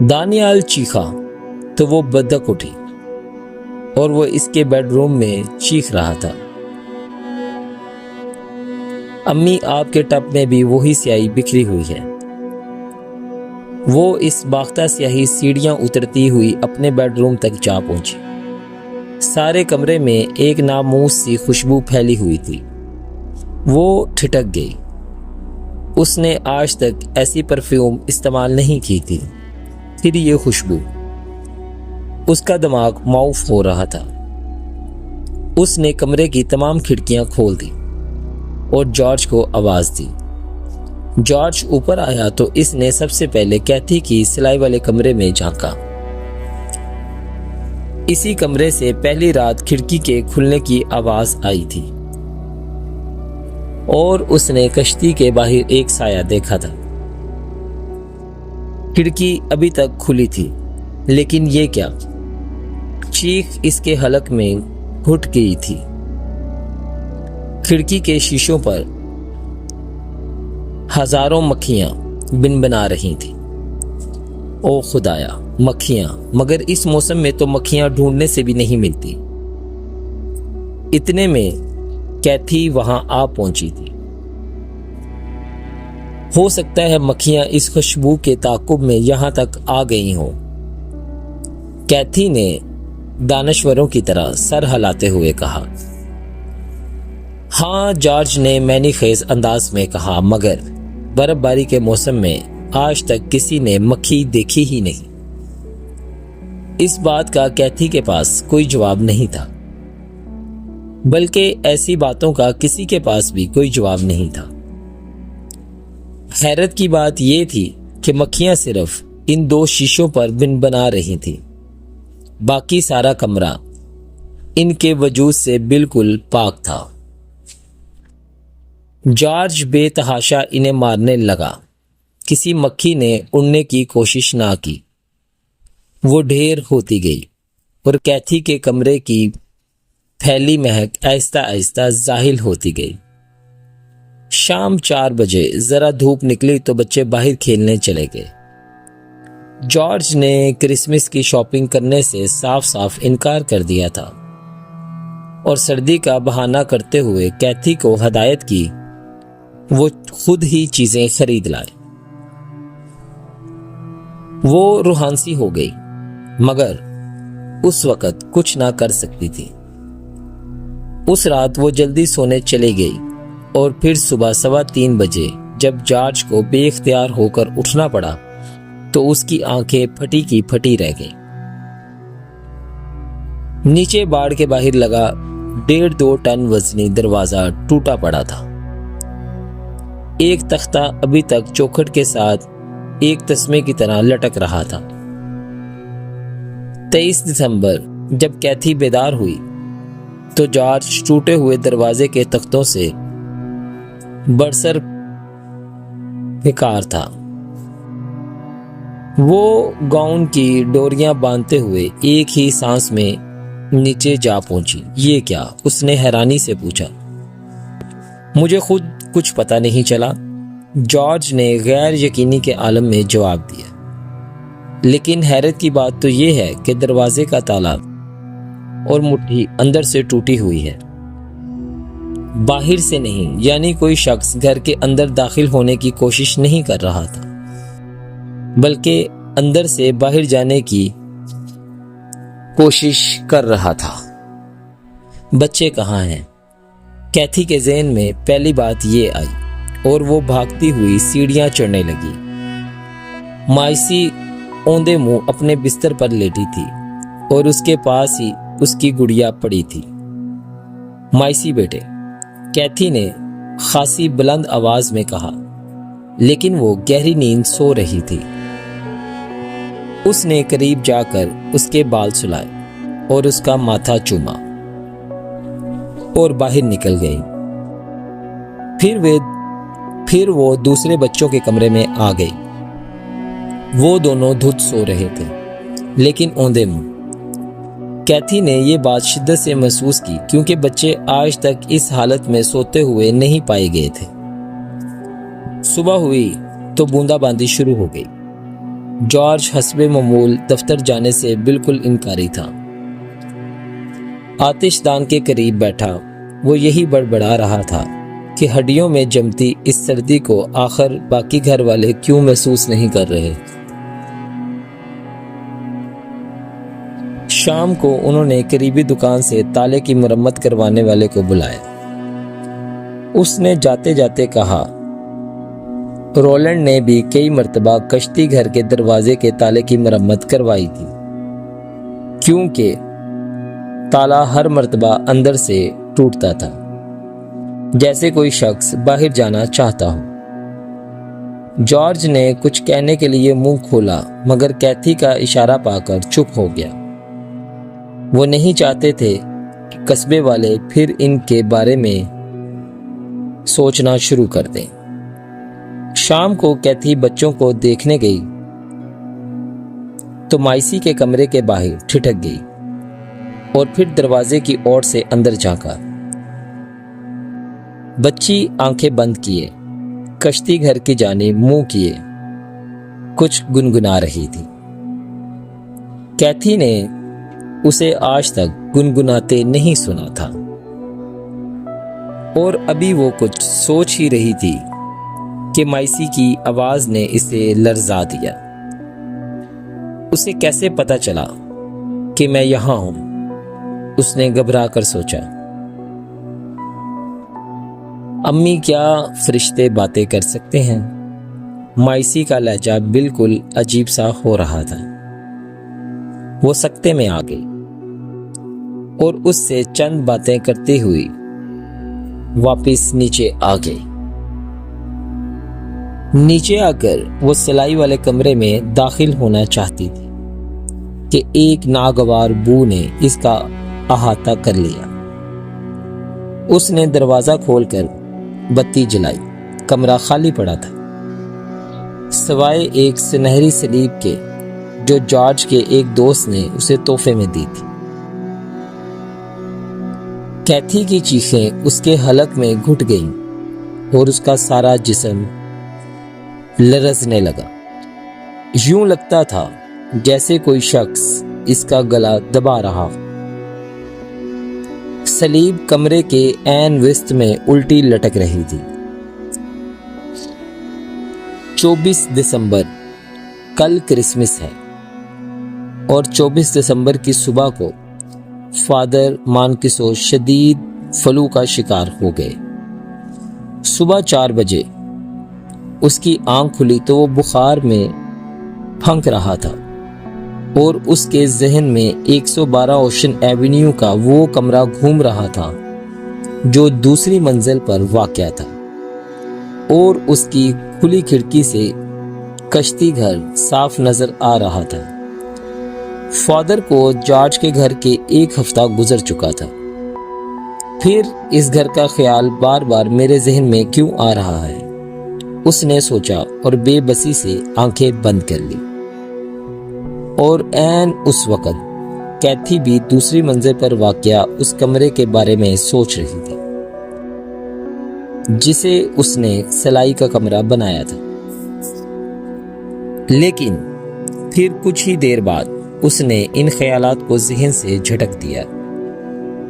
دانیال چیخا تو وہ بدک اٹھی اور وہ اس کے بیڈ روم میں چیخ رہا تھا۔ امی آپ کے ٹب میں بھی وہی سیاہی بکھری ہوئی ہے۔ وہ اس باختہ سیاہی سیڑھیاں اترتی ہوئی اپنے بیڈ روم تک جا پہنچی۔ سارے کمرے میں ایک ناموس سی خوشبو پھیلی ہوئی تھی۔ وہ ٹھٹک گئی۔ اس نے آج تک ایسی پرفیوم استعمال نہیں کی تھی۔ پھر یہ خوشبو، اس کا دماغ معاف ہو رہا تھا۔ اس نے کمرے کی تمام کھڑکیاں کھول دی اور جارج کو آواز دی۔ جارج اوپر آیا تو اس نے سب سے پہلے کیتھی کی سلائی والے کمرے میں جھانکا۔ اسی کمرے سے پہلی رات کھڑکی کے کھلنے کی آواز آئی تھی اور اس نے کشتی کے باہر ایک سایہ دیکھا تھا۔ کھڑکی ابھی تک کھلی تھی، لیکن یہ کیا؟ چیخ اس کے حلق میں گھٹ گئی تھی۔ کھڑکی کے شیشوں پر ہزاروں مکھیاں بنبنا رہی تھیں۔ او خدایا، مکھیاں! مگر اس موسم میں تو مکھیاں ڈھونڈنے سے بھی نہیں ملتی۔ اتنے میں کیتھی وہاں آ پہنچی تھی۔ ہو سکتا ہے مکھیاں اس خوشبو کے تعاقب میں یہاں تک آ گئی ہوں۔ کیتھی نے دانشوروں کی طرح سر ہلاتے ہوئے کہا۔ ہاں، جارج نے معنی خیز انداز میں کہا، مگر برف باری کے موسم میں آج تک کسی نے مکھی دیکھی ہی نہیں۔ اس بات کا کیتھی کے پاس کوئی جواب نہیں تھا، بلکہ ایسی باتوں کا کسی کے پاس بھی کوئی جواب نہیں تھا۔ حیرت کی بات یہ تھی کہ مکھیاں صرف ان دو شیشوں پر بنبنا رہی تھیں، باقی سارا کمرہ ان کے وجود سے بالکل پاک تھا۔ جارج بے تحاشا انہیں مارنے لگا۔ کسی مکھی نے اڑنے کی کوشش نہ کی۔ وہ ڈھیر ہوتی گئی اور کیتھی کے کمرے کی پھیلی مہک آہستہ آہستہ زاحل ہوتی گئی۔ شام 4 بجے ذرا دھوپ نکلی تو بچے باہر کھیلنے چلے گئے۔ جارج نے کرسمس کی شاپنگ کرنے سے صاف صاف انکار کر دیا تھا اور سردی کا بہانہ کرتے ہوئے کیتھی کو ہدایت کی وہ خود ہی چیزیں خرید لائے۔ وہ روحانسی ہو گئی، مگر اس وقت کچھ نہ کر سکتی تھی۔ اس رات وہ جلدی سونے چلی گئی اور پھر صبح 3:15 بجے جب جارج کو بے اختیار ہو کر اٹھنا پڑا تو اس کی آنکھیں پھٹی کی پھٹی رہ گئیں۔ نیچے باڑ کے باہر لگا 1.5-2 ٹن وزنی دروازہ ٹوٹا پڑا تھا۔ ایک تختہ ابھی تک چوکھٹ کے ساتھ ایک تسمے کی طرح لٹک رہا تھا۔ 23 دسمبر جب کیتھی بیدار ہوئی تو جارج ٹوٹے ہوئے دروازے کے تختوں سے برسر بیکار تھا۔ وہ گاؤن کی ڈوریاں باندھتے ہوئے ایک ہی سانس میں نیچے جا پہنچی۔ یہ کیا؟ اس نے حیرانی سے پوچھا۔ مجھے خود کچھ پتہ نہیں چلا، جارج نے غیر یقینی کے عالم میں جواب دیا۔ لیکن حیرت کی بات تو یہ ہے کہ دروازے کا تالا اور مٹھی اندر سے ٹوٹی ہوئی ہے، باہر سے نہیں، یعنی کوئی شخص گھر کے اندر داخل ہونے کی کوشش نہیں کر رہا تھا، بلکہ اندر سے باہر جانے کی کوشش کر رہا تھا۔ بچے کہاں ہیں؟ کیتھی کے ذہن میں پہلی بات یہ آئی اور وہ بھاگتی ہوئی سیڑھیاں چڑھنے لگی۔ مائسی اوندے منہ اپنے بستر پر لیٹی تھی اور اس کے پاس ہی اس کی گڑیا پڑی تھی۔ مائسی بیٹے، کیتھی نے خاصی بلند آواز میں کہا، لیکن وہ گہری نیند سو رہی تھی۔ اس نے قریب جا کر اس کے بال سلائے اور اس کا ماتھا چوما اور باہر نکل گئی۔ پھر وہ دوسرے بچوں کے کمرے میں آ گئی۔ وہ دونوں دھت سو رہے تھے، لیکن اوندے منہ۔ کیتھی نے یہ بات شدت سے محسوس کی کیونکہ بچے آج تک اس حالت میں سوتے ہوئے نہیں پائے گئے تھے۔ صبح ہوئی تو بوندا باندی شروع ہو گئی۔ جارج حسب معمول دفتر جانے سے بالکل انکاری تھا۔ آتش دان کے قریب بیٹھا وہ یہی بڑبڑا رہا تھا کہ ہڈیوں میں جمتی اس سردی کو آخر باقی گھر والے کیوں محسوس نہیں کر رہے۔ شام کو انہوں نے قریبی دکان سے تالے کی مرمت کروانے والے کو بلایا۔ اس نے جاتے جاتے کہا، رولینڈ نے بھی کئی مرتبہ کشتی گھر کے دروازے کے تالے کی مرمت کروائی تھی، کیونکہ تالا ہر مرتبہ اندر سے ٹوٹتا تھا، جیسے کوئی شخص باہر جانا چاہتا ہو۔ جارج نے کچھ کہنے کے لیے منہ کھولا، مگر کیتھی کا اشارہ پا کر چپ ہو گیا۔ وہ نہیں چاہتے تھے کہ قصبے والے پھر ان کے بارے میں سوچنا شروع کر دیں۔ شام کو کیتھی بچوں کو دیکھنے گئی تو مائسی کے کمرے کے باہر ٹھٹک گئی اور پھر دروازے کی اوٹ سے اندر جھانکا۔ بچی آنکھیں بند کیے کشتی گھر کی جانب منہ کیے کچھ گنگنا رہی تھی۔ کیتھی نے اسے آج تک گنگناتے نہیں سنا تھا اور ابھی وہ کچھ سوچ ہی رہی تھی کہ مائسی کی آواز نے اسے لرزا دیا۔ اسے کیسے پتا چلا کہ میں یہاں ہوں؟ اس نے گھبرا کر سوچا۔ امی کیا فرشتے باتیں کر سکتے ہیں؟ مائسی کا لہجہ بالکل عجیب سا ہو رہا تھا۔ وہ سکتے میں آ گئی اور اس سے چند باتیں کرتے ہوئی واپس نیچے آ گئی۔ نیچے آ کر وہ سلائی والے کمرے میں داخل ہونا چاہتی تھی کہ ایک ناگوار بو نے اس کا احاطہ کر لیا۔ اس نے دروازہ کھول کر بتی جلائی۔ کمرہ خالی پڑا تھا سوائے ایک سنہری سلیب کے جو جارج کے ایک دوست نے اسے تحفے میں دی تھی۔ کیتھی کی چیخیں اس کے حلق میں گھٹ گئیں اور اس کا سارا جسم لرزنے لگا۔ یوں لگتا تھا جیسے کوئی شخص اس کا گلا دبا رہا۔ سلیب کمرے کے عین وسط میں الٹی لٹک رہی تھی۔ 24 دسمبر کل کرسمس ہے اور 24 دسمبر کی صبح کو فادر مانکسو شدید فلو کا شکار ہو گئے۔ صبح 4 بجے اس کی آنکھ کھلی تو وہ بخار میں پھنک رہا تھا اور اس کے ذہن میں 112 اوشن ایونیو کا وہ کمرہ گھوم رہا تھا جو دوسری منزل پر واقع تھا اور اس کی کھلی کھڑکی سے کشتی گھر صاف نظر آ رہا تھا۔ فادر کو جارج کے گھر کے 1 ہفتہ گزر چکا تھا۔ پھر اس گھر کا خیال بار بار میرے ذہن میں کیوں آ رہا ہے؟ اس نے سوچا اور بے بسی سے آنکھیں بند کر لی۔ اور عین اس وقت کیتھی بھی دوسری منزل پر واقع اس کمرے کے بارے میں سوچ رہی تھی جسے اس نے سلائی کا کمرہ بنایا تھا۔ لیکن پھر کچھ ہی دیر بعد اس نے ان خیالات کو ذہن سے جھٹک دیا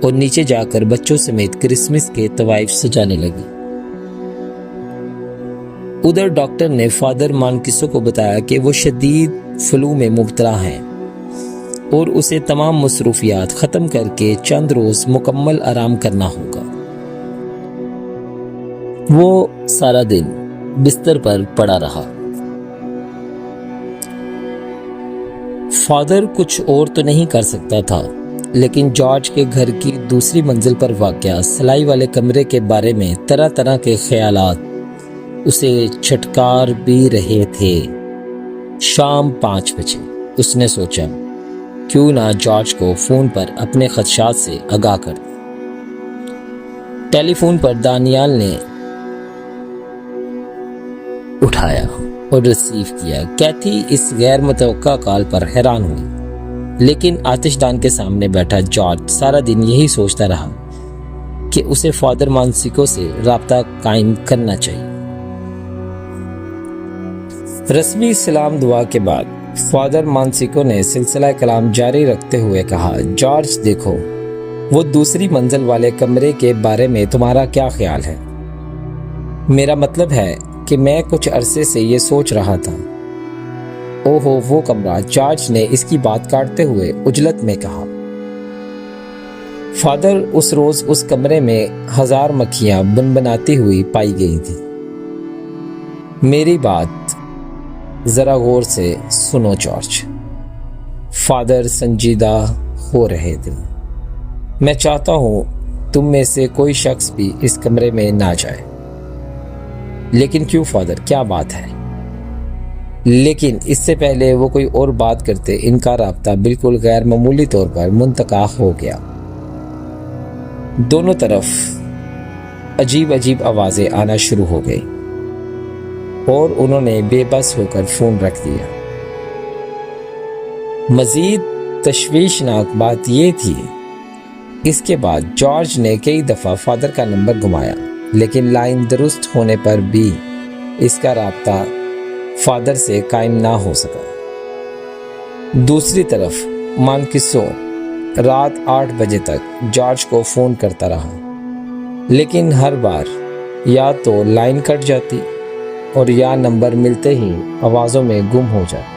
اور نیچے جا کر بچوں سمیت کرسمس کے طوائف سجانے لگی۔ ادھر ڈاکٹر نے فادر مانکسو کو بتایا کہ وہ شدید فلو میں مبتلا ہیں اور اسے تمام مصروفیات ختم کر کے چند روز مکمل آرام کرنا ہوگا۔ وہ سارا دن بستر پر پڑا رہا۔ فادر کچھ اور تو نہیں کر سکتا تھا لیکن جارج کے گھر کی دوسری منزل پر واقع سلائی والے کمرے کے بارے میں طرح طرح کے خیالات اسے چھٹکار بھی رہے تھے۔ شام 5 بجے اس نے سوچا کیوں نہ جارج کو فون پر اپنے خدشات سے آگاہ کر دے۔ ٹیلی فون پر دانیال نے اٹھایا اور ریسیو کیا۔ کیتھی اس غیر متوقع کال پر حیران ہوئی لیکن آتش دان کے سامنے بیٹھا جارج سارا دن یہی سوچتا رہا کہ اسے فادر مانسیکو سے رابطہ قائم کرنا چاہیے۔ رسمی سلام دعا کے بعد فادر مانسیکو نے سلسلہ کلام جاری رکھتے ہوئے کہا، جارج دیکھو، وہ دوسری منزل والے کمرے کے بارے میں تمہارا کیا خیال ہے؟ میرا مطلب ہے کہ میں کچھ عرصے سے یہ سوچ رہا تھا۔ اوہو وہ کمرہ، جارج نے اس کی بات کاٹتے ہوئے عجلت میں کہا۔ فادر اس روز اس کمرے میں 1000 مکھیاں بنبناتی ہوئی پائی گئی تھیں۔ میری بات ذرا غور سے سنو جارج۔ فادر سنجیدہ ہو رہے تھے۔ میں چاہتا ہوں تم میں سے کوئی شخص بھی اس کمرے میں نہ جائے۔ لیکن کیوں فادر، کیا بات ہے؟ لیکن اس سے پہلے وہ کوئی اور بات کرتے ان کا رابطہ بالکل غیر معمولی طور پر منقطع ہو گیا۔ دونوں طرف عجیب عجیب آوازیں آنا شروع ہو گئی اور انہوں نے بے بس ہو کر فون رکھ دیا۔ مزید تشویشناک بات یہ تھی، اس کے بعد جارج نے کئی دفعہ فادر کا نمبر گھمایا، لیکن لائن درست ہونے پر بھی اس کا رابطہ فادر سے قائم نہ ہو سکا۔ دوسری طرف مانکسو رات 8 بجے تک جارج کو فون کرتا رہا، لیکن ہر بار یا تو لائن کٹ جاتی اور یا نمبر ملتے ہی آوازوں میں گم ہو جاتا۔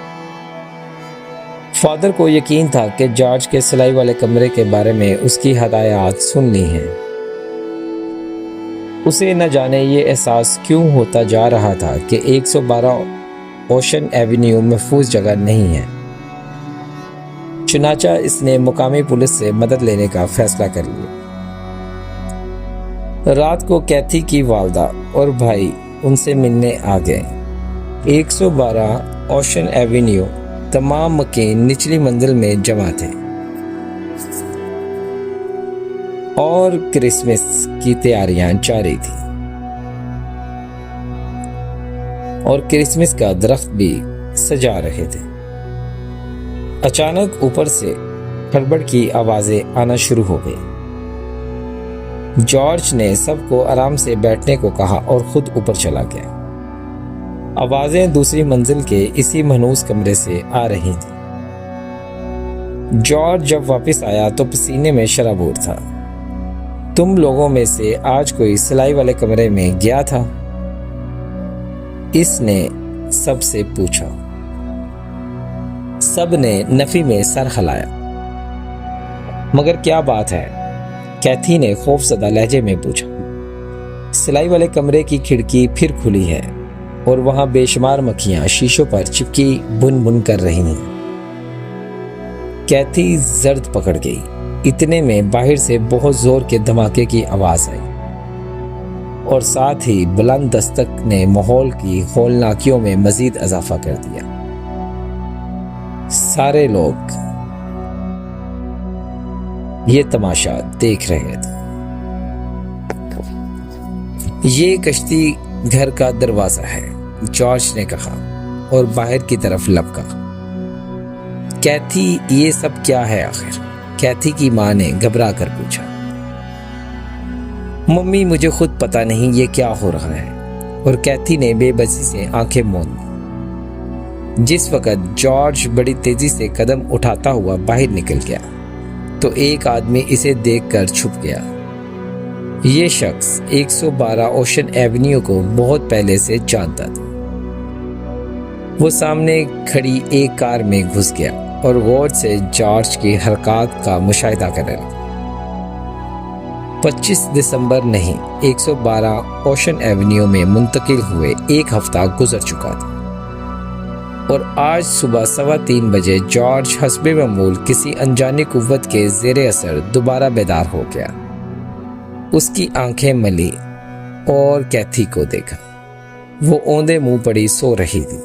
فادر کو یقین تھا کہ جارج کے سلائی والے کمرے کے بارے میں اس کی ہدایات سننی ہیں۔ اسے نہ جانے یہ احساس کیوں ہوتا جا رہا تھا کہ 112 اوشن ایونیو محفوظ جگہ نہیں ہے۔ چنانچہ اس نے مقامی پولیس سے مدد لینے کا فیصلہ کر لیا۔ رات کو کیتھی کی والدہ اور بھائی ان سے ملنے آ گئے۔ 112 اوشن ایونیو تمام مکین نچلی منزل میں جمع تھے اور کرسمس کی تیاریاں جاری تھیں اور کرسمس کا درخت بھی سجا رہے تھے۔ اچانک اوپر سے کھڑبڑ کی آوازیں آنا شروع ہو گئی۔ جارج نے سب کو آرام سے بیٹھنے کو کہا اور خود اوپر چلا گیا۔ آوازیں دوسری منزل کے اسی مہنوز کمرے سے آ رہی تھیں۔ جارج جب واپس آیا تو پسینے میں شرابور تھا۔ تم لوگوں میں سے آج کوئی سلائی والے کمرے میں گیا تھا؟ اس نے سب سے پوچھا۔ سب نے نفی میں سر ہلایا۔ مگر کیا بات ہے؟ کیتھی نے خوف زدہ لہجے میں پوچھا۔ سلائی والے کمرے کی کھڑکی پھر کھلی ہے اور وہاں بے شمار مکھیاں شیشوں پر چپکی بن بن کر رہی ہیں۔ کیتھی زرد پکڑ گئی۔ اتنے میں باہر سے بہت زور کے دھماکے کی آواز آئی اور ساتھ ہی بلند دستک نے ماحول کی ہولناکیوں میں مزید اضافہ کر دیا۔ سارے لوگ یہ تماشا دیکھ رہے تھے۔ یہ کشتی گھر کا دروازہ ہے، جارج نے کہا اور باہر کی طرف لپکا۔ کیتھی، یہ سب کیا ہے آخر؟ کیتھی کی ماں نے گھبرا کر پوچھا۔ ممی، مجھے خود پتہ نہیں یہ کیا ہو رہا ہے، اور کیتھی نے بے بسی سے آنکھیں موند لی۔ جس وقت جارج بڑی تیزی سے قدم اٹھاتا ہوا باہر نکل گیا تو ایک آدمی اسے دیکھ کر چھپ گیا۔ یہ شخص 112 اوشن ایونیو کو بہت پہلے سے جانتا تھا۔ وہ سامنے کھڑی ایک کار میں گھس گیا اور غور سے جارج کی حرکات کا مشاہدہ کرنے لگا۔ 25 دسمبر نہیں، 112 اوشن ایونیو میں منتقل ہوئے 1 ہفتہ گزر چکا تھا اور آج صبح 3:15 بجے جارج حسب معمول کسی انجانی قوت کے زیر اثر دوبارہ بیدار ہو گیا۔ اس کی آنکھیں ملی اور کیتھی کو دیکھا۔ وہ اوندے منہ پڑی سو رہی تھی۔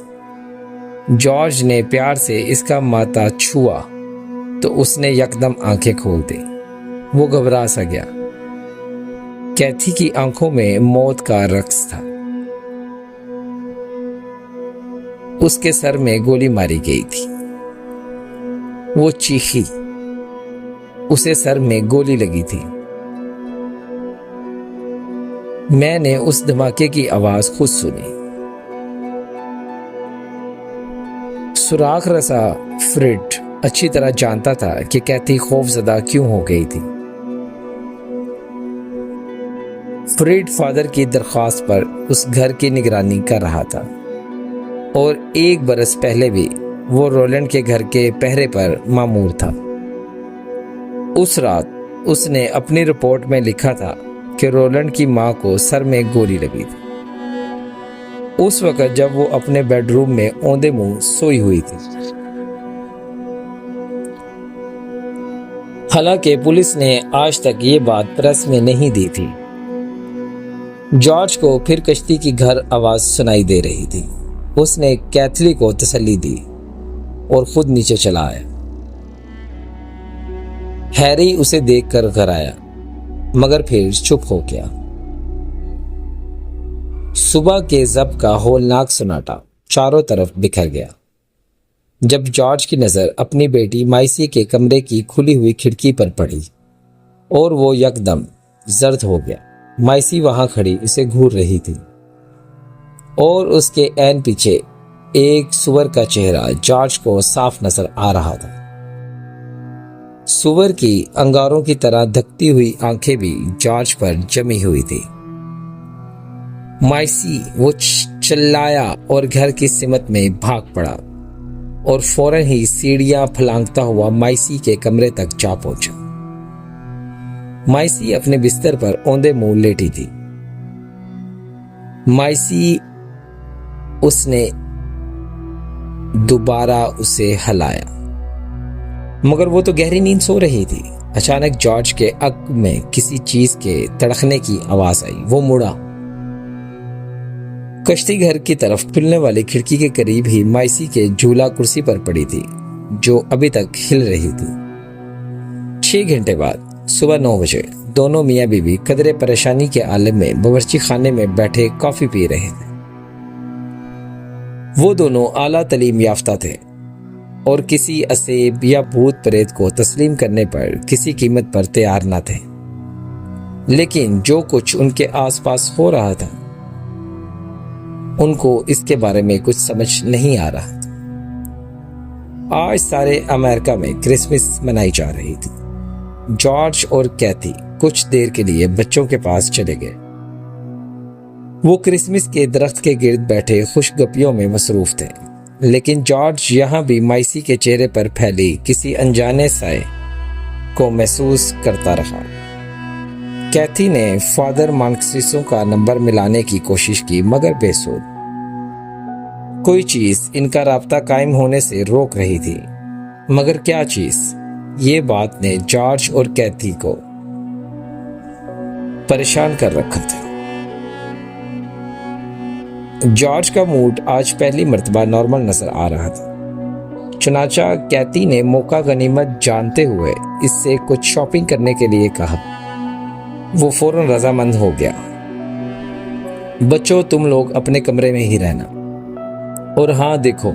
جارج نے پیار سے اس کا ماتھا چھوا تو اس نے یکدم آنکھیں کھول دی۔ وہ گھبرا سا گیا۔ کیتھی کی آنکھوں میں موت کا رقص تھا۔ اس کے سر میں گولی ماری گئی تھی۔ وہ چیخی۔ اسے سر میں گولی لگی تھی۔ میں نے اس دھماکے کی آواز خود سنی۔ سوراخ رسا فریڈ اچھی طرح جانتا تھا کہ کیتھی خوف زدہ کیوں ہو گئی تھی۔ فریڈ فادر کی درخواست پر اس گھر کی نگرانی کر رہا تھا اور 1 برس پہلے بھی وہ رولینڈ کے گھر کے پہرے پر مامور تھا۔ اس رات اس نے اپنی رپورٹ میں لکھا تھا کہ رولینڈ کی ماں کو سر میں گولی لگی تھی، اس وقت جب وہ اپنے بیڈ روم میں اوندے منہ سوئی ہوئی تھی۔ حالانکہ پولیس نے آج تک یہ بات پریس میں نہیں دی تھی۔ جارج کو پھر کشتی کی گھر آواز سنائی دے رہی تھی۔ اس نے کیتھلی کو تسلی دی اور خود نیچے چلا آیا۔ ہیری اسے دیکھ کر گھر آیا مگر پھر چپ ہو گیا۔ صبح کے ضبط کا ہولناک سناٹا چاروں طرف بکھر گیا جب جارج کی نظر اپنی بیٹی مائسی کے کمرے کی کھلی ہوئی کھڑکی پر پڑی اور وہ یکدم زرد ہو گیا۔ مائسی وہاں کھڑی اسے گھور رہی تھی اور اس کے عین پیچھے ایک سور کا چہرہ جارج کو صاف نظر آ رہا تھا۔ سور کی انگاروں کی طرح دھکتی ہوئی آنکھیں بھی جارج پر جمی ہوئی تھی۔ مائسی وہ چلایا اور گھر کی سمت میں بھاگ پڑا اور فوراً ہی سیڑھیاں پھلانگتا ہوا مائسی کے کمرے تک جا پہنچا۔ مائسی اپنے بستر پر اوندے منہ لیٹی تھی۔ مائسی اس نے دوبارہ اسے ہلایا مگر وہ تو گہری نیند سو رہی تھی۔ اچانک جارج کے عقب میں کسی چیز کے تڑکنے کی آواز آئی۔ وہ مڑا۔ کشتی گھر کی طرف کھلنے والی کھڑکی کے قریب ہی مائسی کے جھولا کرسی پر پڑی تھی جو ابھی تک ہل رہی تھی۔ 6 گھنٹے بعد صبح 9 بجے دونوں میاں بیوی قدرے پریشانی کے عالم میں باورچی خانے میں بیٹھے کافی پی رہے تھے۔ وہ دونوں اعلیٰ تعلیم یافتہ تھے اور کسی اسیب یا بھوت پریت کو تسلیم کرنے پر کسی قیمت پر تیار نہ تھے، لیکن جو کچھ ان کے آس پاس ہو رہا تھا ان کو اس کے بارے میں کچھ سمجھ نہیں آ رہا تھا۔ آج سارے امریکہ میں کرسمس منائی جا رہی تھی۔ جارج اور کیتھی کچھ دیر کے لیے بچوں کے پاس چلے گئے۔ وہ کرسمس کے درخت کے گرد بیٹھے خوش گپیوں میں مصروف تھے، لیکن جارج یہاں بھی مائسی کے چہرے پر پھیلی کسی انجانے سائے کو محسوس کرتا رہا۔ کیتھی نے فادر مانکسیسو کا نمبر ملانے کی کوشش کی مگر بے سود۔ کوئی چیز ان کا رابطہ قائم ہونے سے روک رہی تھی، مگر کیا چیز؟ یہ بات نے جارج اور کیتھی کو پریشان کر رکھا تھا۔ جارج کا موڈ آج پہلی مرتبہ نارمل نظر آ رہا تھا، چنانچہ کیتھی نے موقع غنیمت جانتے ہوئے اس سے کچھ شاپنگ کرنے کے لیے کہا۔ وہ فوراً رضامند ہو گیا۔ بچوں، تم لوگ اپنے کمرے میں ہی رہنا، اور ہاں دیکھو،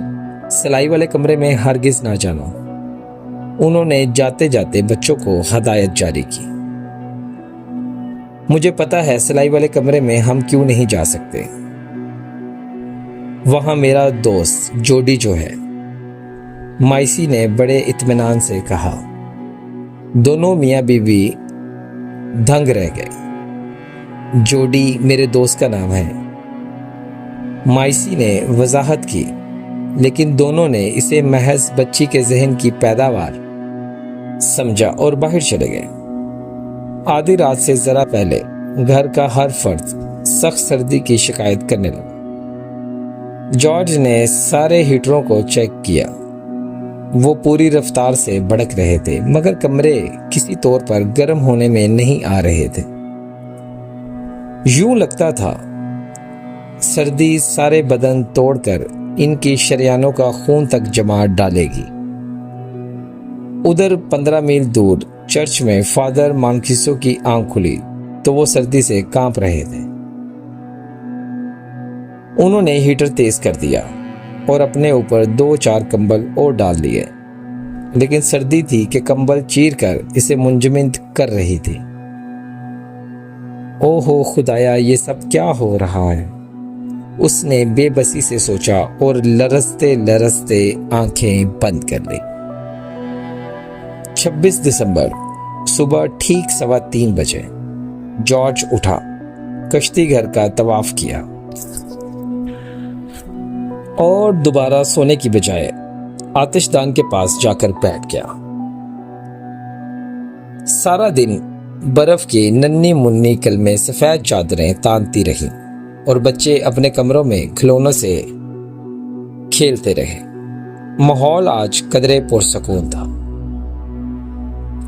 سلائی والے کمرے میں ہرگز نہ جانا۔ انہوں نے جاتے جاتے بچوں کو ہدایت جاری کی۔ مجھے پتا ہے سلائی والے کمرے میں ہم کیوں نہیں جا سکتے، وہاں میرا دوست جوڈی جو ہے، مائسی نے بڑے اطمینان سے کہا۔ دونوں میاں بیوی دھنگ رہ گئے۔ جوڈی میرے دوست کا نام ہے، مائسی نے وضاحت کی، لیکن دونوں نے اسے محض بچی کے ذہن کی پیداوار سمجھا اور باہر چلے گئے۔ آدھی رات سے ذرا پہلے گھر کا ہر فرد سخت سردی کی شکایت کرنے لگا۔ جارج نے سارے ہیٹروں کو چیک کیا، وہ پوری رفتار سے بھڑک رہے تھے مگر کمرے کسی طور پر گرم ہونے میں نہیں آ رہے تھے۔ یوں لگتا تھا سردی سارے بدن توڑ کر ان کی شریانوں کا خون تک جما ڈالے گی۔ ادھر 15 میل دور چرچ میں فادر مانکسیسو کی آنکھ کھلی تو وہ سردی سے کانپ رہے تھے۔ انہوں نے ہیٹر تیز کر دیا اور اپنے اوپر 2-4 کمبل اور ڈال لیے، لیکن سردی تھی کہ کمبل چیر کر اسے منجمد کر رہی تھی۔ او ہو خدایا، یہ سب کیا ہو رہا ہے؟ اس نے بے بسی سے سوچا اور لرزتے لرزتے آنکھیں بند کر لی۔ 26 دسمبر صبح ٹھیک 3:15 بجے جارج اٹھا، کشتی گھر کا طواف کیا اور دوبارہ سونے کی بجائے آتش دان کے پاس جا کر بیٹھ گیا۔ سارا دن برف کی ننھی منی کلمیں سفید چادریں تانتی رہیں اور بچے اپنے کمروں میں کھلونوں سے کھیلتے رہے۔ ماحول آج قدرے پرسکون تھا۔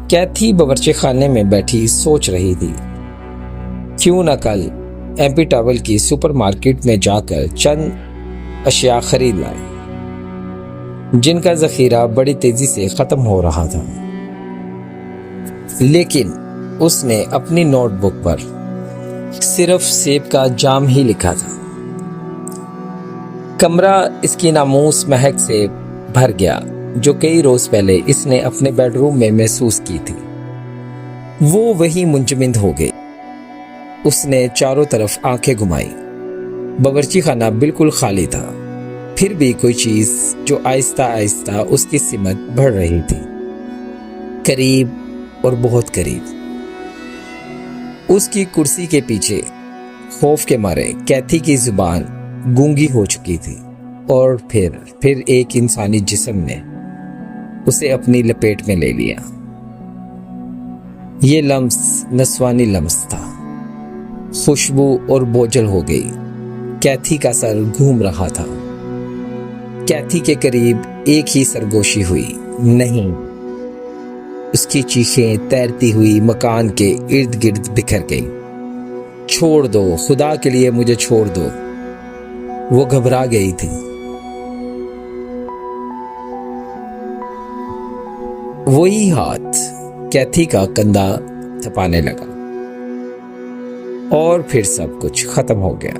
کیتھی باورچی خانے میں بیٹھی سوچ رہی تھی، کیوں نہ کل ایمپی ٹاول کی سپر مارکیٹ میں جا کر چند اشیاء خرید لائے جن کا ذخیرہ بڑی تیزی سے ختم ہو رہا تھا، لیکن اس نے اپنی نوٹ بک پر صرف سیب کا جام ہی لکھا تھا۔ کمرہ اس کی ناموس مہک سے بھر گیا جو کئی روز پہلے اس نے اپنے بیڈ روم میں محسوس کی تھی۔ وہ وہی منجمد ہو گئی۔ اس نے چاروں طرف آنکھیں گھمائی۔ باورچی خانہ بالکل خالی تھا، پھر بھی کوئی چیز جو آہستہ آہستہ اس کی سمت بڑھ رہی تھی، قریب اور بہت قریب۔ اس کی کرسی کے پیچھے خوف کے مارے کیتھی کی زبان گونگی ہو چکی تھی، اور پھر ایک انسانی جسم نے اسے اپنی لپیٹ میں لے لیا۔ یہ لمس نسوانی لمس تھا۔ خوشبو اور بوجھل ہو گئی۔ کیتھی کا سر گھوم رہا تھا۔ کیتھی کے قریب ایک ہی سرگوشی ہوئی، نہیں، اس کی چیخیں تیرتی ہوئی مکان کے ارد گرد بکھر گئی۔ چھوڑ دو، خدا کے لیے مجھے چھوڑ دو۔ وہ گھبرا گئی تھی۔ وہی ہاتھ کیتھی کا کندھا تھپانے لگا، اور پھر سب کچھ ختم ہو گیا۔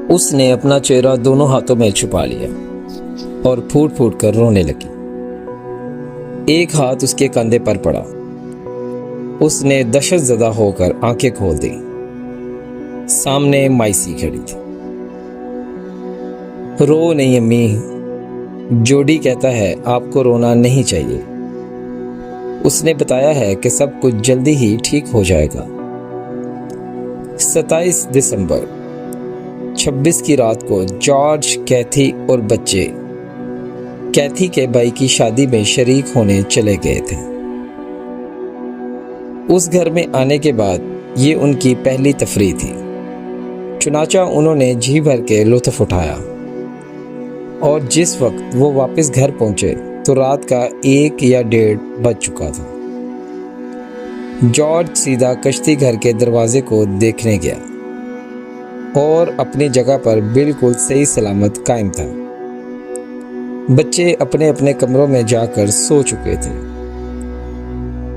اس نے اپنا چہرہ دونوں ہاتھوں میں چھپا لیا اور پھوٹ پھوٹ کر رونے لگی۔ ایک ہاتھ اس کے کندھے پر پڑا۔ اس نے دہشت زدہ ہو کر آنکھیں کھول دی۔ سامنے مائسی کھڑی تھی۔ رو نہیں امی، جوڈی کہتا ہے آپ کو رونا نہیں چاہیے۔ اس نے بتایا ہے کہ سب کچھ جلدی ہی ٹھیک ہو جائے گا۔ 27 دسمبر 26 کی رات کو جارج، کیتھی اور بچے کیتھی کے بھائی کی شادی میں شریک ہونے چلے گئے تھے۔ اس گھر میں آنے کے بعد یہ ان کی پہلی تفریح تھی، چنانچہ انہوں نے جی بھر کے لطف اٹھایا، اور جس وقت وہ واپس گھر پہنچے تو رات کا 1 یا 1:30 بج چکا تھا۔ جارج سیدھا کشتی گھر کے دروازے کو دیکھنے گیا اور اپنی جگہ پر بالکل صحیح سلامت قائم تھا۔ بچے اپنے اپنے کمروں میں جا کر سو چکے تھے،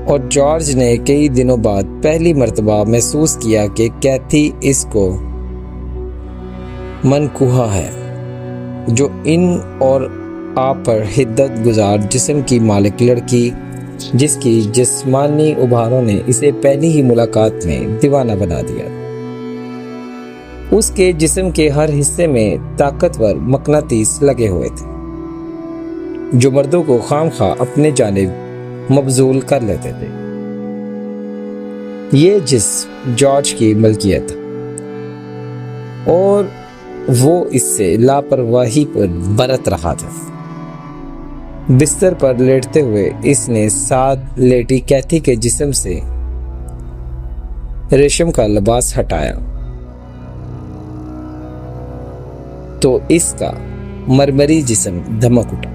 اور جارج نے کئی دنوں بعد پہلی مرتبہ محسوس کیا کہ کیتھی اس کو منقوہ ہے، جو ان اور آپ پر حدت گزار جسم کی مالک لڑکی، جس کی جسمانی ابھاروں نے اسے پہلی ہی ملاقات میں دیوانہ بنا دیا۔ اس کے جسم کے ہر حصے میں طاقتور مقناطیس لگے ہوئے تھے، جو مردوں کو خام خواہ اپنے جانب مبذول کر لیتے تھے۔ یہ جسم جارج کی ملکیت تھا، اور وہ اس سے لاپرواہی پر برت رہا تھا۔ بستر پر لیٹتے ہوئے اس نے ساتھ لیٹی کیتھی کے جسم سے ریشم کا لباس ہٹایا تو اس کا مرمری جسم دھمک اٹھا۔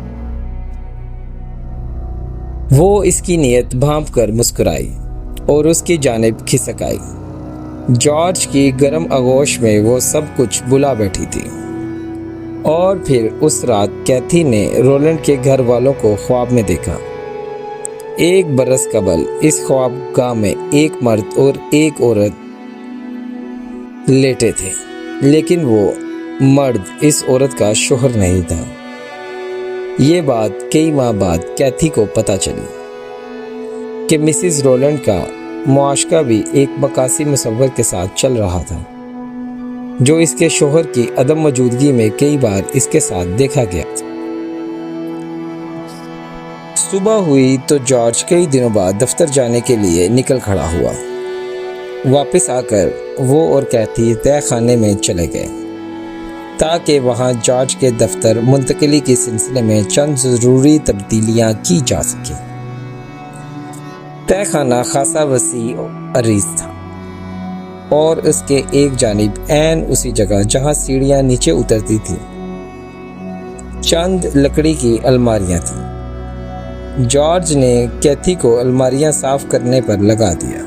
وہ اس کی نیت بھانپ کر مسکرائی اور اس کی جانب کھسک آئی۔ جارج کی گرم آغوش میں وہ سب کچھ بلا بیٹھی تھی، اور پھر اس رات کیتھی نے رولنڈ کے گھر والوں کو خواب میں دیکھا۔ 1 برس قبل اس خواب گاہ میں ایک مرد اور ایک عورت لیٹے تھے، لیکن وہ مرد اس عورت کا شوہر نہیں تھا۔ یہ بات کئی ماہ بعد کیتھی کو پتہ چلی کہ مسز رولنڈ کا معاشقہ بھی ایک مقاصی مصور کے ساتھ چل رہا تھا، جو اس کے شوہر کی عدم موجودگی میں کئی بار اس کے ساتھ دیکھا گیا تھا۔ صبح ہوئی تو جارج کئی دنوں بعد دفتر جانے کے لیے نکل کھڑا ہوا۔ واپس آ کر وہ اور کیتھی تہہ خانے میں چلے گئے تاکہ وہاں جارج کے دفتر منتقلی کے سلسلے میں چند ضروری تبدیلیاں کی جا سکیں۔ تہہ خانہ خاصا وسیع و عریض تھا، اور اس کے ایک جانب عین اسی جگہ جہاں سیڑھیاں نیچے اترتی تھیں چند لکڑی کی الماریاں تھیں۔ جارج نے کیتھی کو الماریاں صاف کرنے پر لگا دیا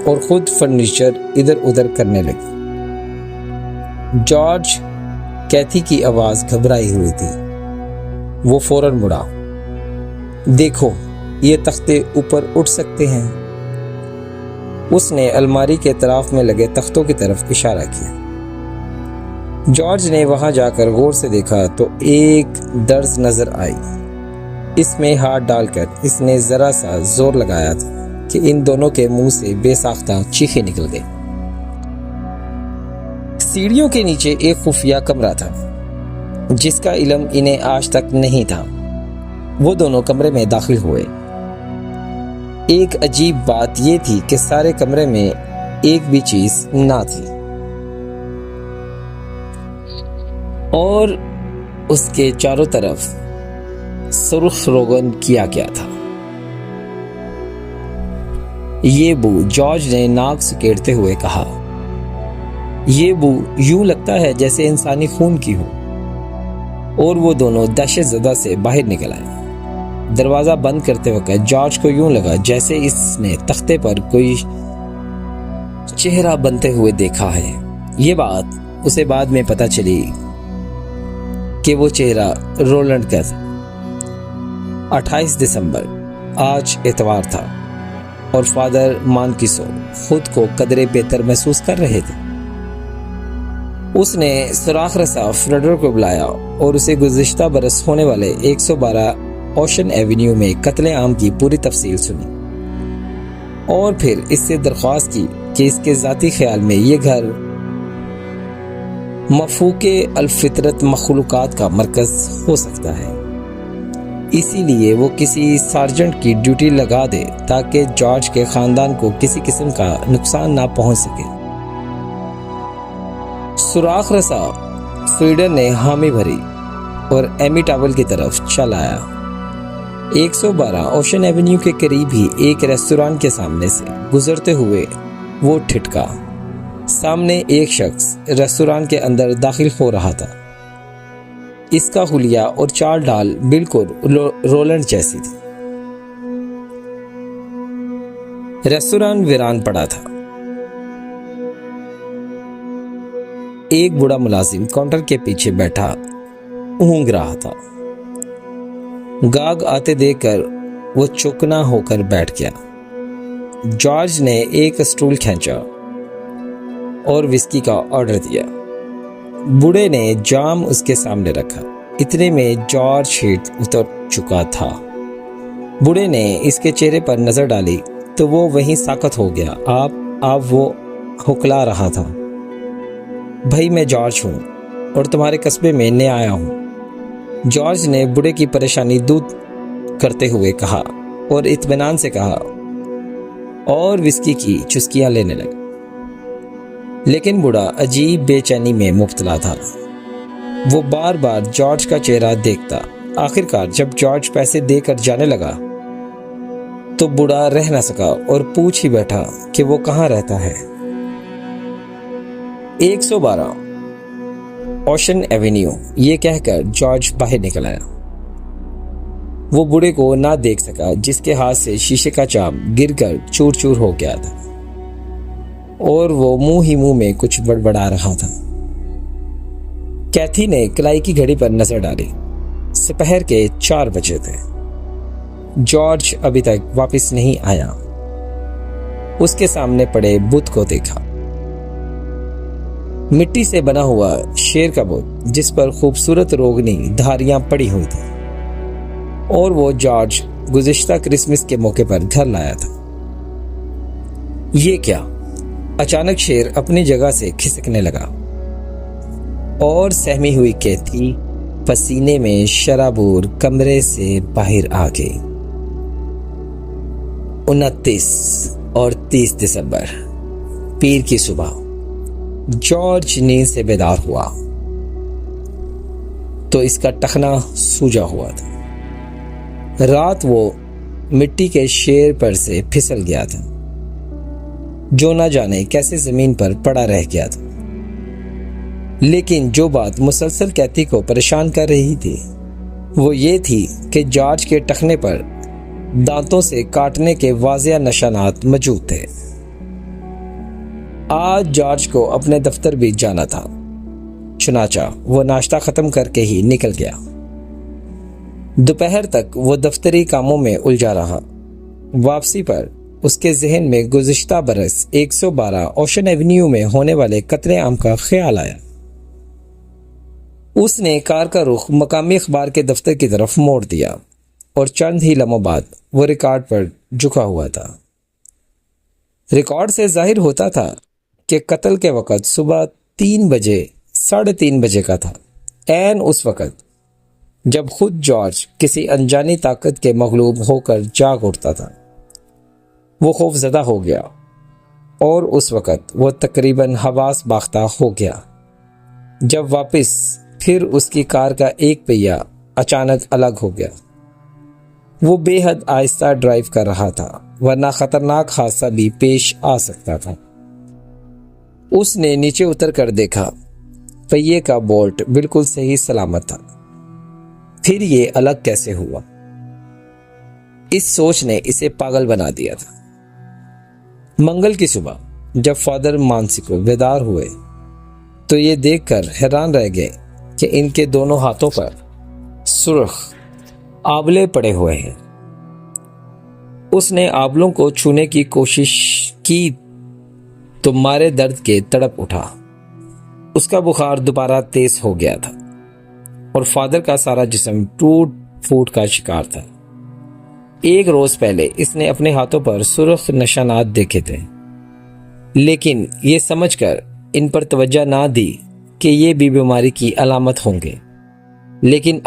اور خود فرنیچر ادھر ادھر کرنے لگی۔ جارج کیتھی کی آواز گھبرائی ہوئی تھی۔ وہ فوراً مڑا۔ دیکھو، یہ تختے اوپر اٹھ سکتے ہیں۔ اس نے الماری کے اطراف میں لگے تختوں کی طرف اشارہ کیا۔ جارج نے وہاں جا کر غور سے دیکھا تو ایک درز نظر آئی۔ اس میں ہاتھ ڈال کر اس نے ذرا سا زور لگایا تھا کہ ان دونوں کے منہ سے بے ساختہ چیخیں نکل گئی۔ سیڑھیوں کے نیچے ایک خفیہ کمرہ تھا جس کا علم انہیں آج تک نہیں تھا۔ وہ دونوں کمرے میں داخل ہوئے۔ ایک عجیب بات یہ تھی کہ سارے کمرے میں ایک بھی چیز نہ تھی اور اس کے چاروں طرف سرخ روغن کیا گیا تھا۔ یہ بو، جارج نے ناک سکیڑتے ہوئے کہا، یہ بو یوں لگتا ہے جیسے انسانی خون کی ہو۔ اور وہ دونوں دہشت زدہ سے باہر نکل آئے۔ دروازہ بند کرتے وقت جارج کو یوں لگا جیسے اس نے تختے پر کوئی چہرہ بنتے ہوئے دیکھا ہے۔ یہ بات اسے بعد میں پتہ چلی کہ وہ چہرہ رولنڈ کا تھا۔ 28 دسمبر، آج اتوار تھا اور فادر مانکیسو خود کو قدرے بہتر محسوس کر رہے تھے۔ اس نے سوراخ رسا فریڈر کو بلایا اور اسے گزشتہ برس ہونے والے 112 اوشن ایونیو میں قتل عام کی پوری تفصیل سنی اور پھر اس سے درخواست کی کہ اس کے ذاتی خیال میں یہ گھر مفوق الفطرت مخلوقات کا مرکز ہو سکتا ہے۔ اسی لیے وہ کسی سارجنٹ کی ڈیوٹی لگا دے تاکہ جارج کے خاندان کو کسی قسم کا نقصان نہ پہنچ سکے۔ سوراخ رسا فریڈر نے حامی بھری اور ایمی ٹاول کی طرف چل آیا۔ 112 اوشن ایونیو کے قریب ہی ایک ریستوران کے سامنے سے گزرتے ہوئے وہ ٹھٹکا۔ سامنے ایک شخص ریستوران کے اندر داخل ہو رہا تھا۔ اس کا حلیہ اور چال ڈال بالکل رولنڈ جیسی تھی۔ ریستوران ویران پڑا تھا۔ ایک بوڑھا ملازم کاؤنٹر کے پیچھے بیٹھا اونگھ رہا تھا۔ گاگ آتے دیکھ کر وہ چوکنا ہو کر بیٹھ گیا۔ جارج نے ایک اسٹول کھینچا اور وسکی کا آرڈر دیا۔ بوڑھے نے جام اس کے سامنے رکھا۔ اتنے میں جارج ہیٹ اتر چکا تھا۔ بوڑھے نے اس کے چہرے پر نظر ڈالی تو وہ وہیں ساکت ہو گیا۔ آپ وہ ہکلا رہا تھا، بھائی میں جارج ہوں اور تمہارے قصبے میں نیا آیا ہوں۔ جارج نے بوڑھے کی پریشانی دور کرتے ہوئے کہا اور اطمینان سے کہا اور وسکی کی چسکیاں لینے لگا۔ لیکن بوڑھا عجیب بے چینی میں مبتلا تھا۔ وہ بار بار جارج کا چہرہ دیکھتا۔ آخرکار جب جارج پیسے دے کر جانے لگا تو بوڑھا رہ نہ سکا اور پوچھ ہی بیٹھا کہ وہ کہاں رہتا ہے۔ 112 اوشن ایونیو، یہ کہہ کر جارج باہر نکل آیا۔ وہ بوڑھے کو نہ دیکھ سکا جس کے ہاتھ سے شیشے کا چام گر کر چور چور ہو گیا تھا اور وہ منہ ہی منہ میں کچھ بڑبڑا رہا تھا۔ کیتھی نے کلائی کی گھڑی پر نظر ڈالی۔ سپہر کے 4 بجے تھے۔ جارج ابھی تک واپس نہیں آیا۔ اس کے سامنے پڑے بت کو دیکھا۔ مٹی سے بنا ہوا شیر کا بت جس پر خوبصورت روغنی دھاریاں پڑی ہوئی تھی، اور وہ جارج گزشتہ کرسمس کے موقع پر گھر لایا تھا۔ یہ کیا؟ اچانک شیر اپنی جگہ سے کھسکنے لگا اور سہمی ہوئی کیتھی پسینے میں شرابور کمرے سے باہر آ گئی۔ 29 اور 30 دسمبر، پیر کی صبح، جارج نیند سے بیدار ہوا تو اس کا ٹخنا سوجا ہوا تھا۔ رات وہ مٹی کے شیر پر سے پھسل گیا تھا جو نہ جانے کیسے زمین پر پڑا رہ گیا تھا۔ لیکن جو بات مسلسل کیتھی کو پریشان کر رہی تھی وہ یہ تھی کہ جارج کے ٹخنے پر دانتوں سے کاٹنے کے واضح نشانات موجود تھے۔ آج جارج کو اپنے دفتر بھی جانا تھا، چنانچہ وہ ناشتہ ختم کر کے ہی نکل گیا۔ دوپہر تک وہ دفتری کاموں میں الجھا رہا۔ واپسی پر اس کے ذہن میں گزشتہ برس 112 اوشن ایونیو میں ہونے والے قتل عام کا خیال آیا۔ اس نے کار کا رخ مقامی اخبار کے دفتر کی طرف موڑ دیا اور چند ہی لمحوں بعد وہ ریکارڈ پر جھکا ہوا تھا۔ ریکارڈ سے ظاہر ہوتا تھا کہ قتل کے وقت صبح 3:30 بجے کا تھا، عین اس وقت جب خود جارج کسی انجانی طاقت کے مغلوب ہو کر جاگ اٹھتا تھا۔ وہ خوف زدہ ہو گیا اور اس وقت وہ تقریباً حواس باختہ ہو گیا جب واپس پھر اس کی کار کا ایک پہیہ اچانک الگ ہو گیا۔ وہ بے حد آہستہ ڈرائیو کر رہا تھا، ورنہ خطرناک حادثہ بھی پیش آ سکتا تھا۔ اس نے نیچے اتر کر دیکھا، پہیے کا بولٹ بالکل صحیح سلامت تھا۔ پھر یہ الگ کیسے ہوا؟ اس سوچ نے اسے پاگل بنا دیا تھا۔ منگل کی صبح جب فادر مانسیکو بیدار ہوئے تو یہ دیکھ کر حیران رہ گئے کہ ان کے دونوں ہاتھوں پر سرخ آبلے پڑے ہوئے ہیں۔ اس نے آبلوں کو چھونے کی کوشش کی تو مارے درد کے تڑپ اٹھا۔ اس کا بخار دوبارہ تیز ہو گیا تھا اور فادر کا سارا جسم ٹوٹ پھوٹ کا شکار تھا۔ ایک روز پہلے اس نے اپنے ہاتھوں پر سرخ نشانات دیکھے تھے، لیکن یہ سمجھ کر ان پر توجہ نہ دی کہ یہ بھی بیماری کی علامت ہوں گے۔ لیکن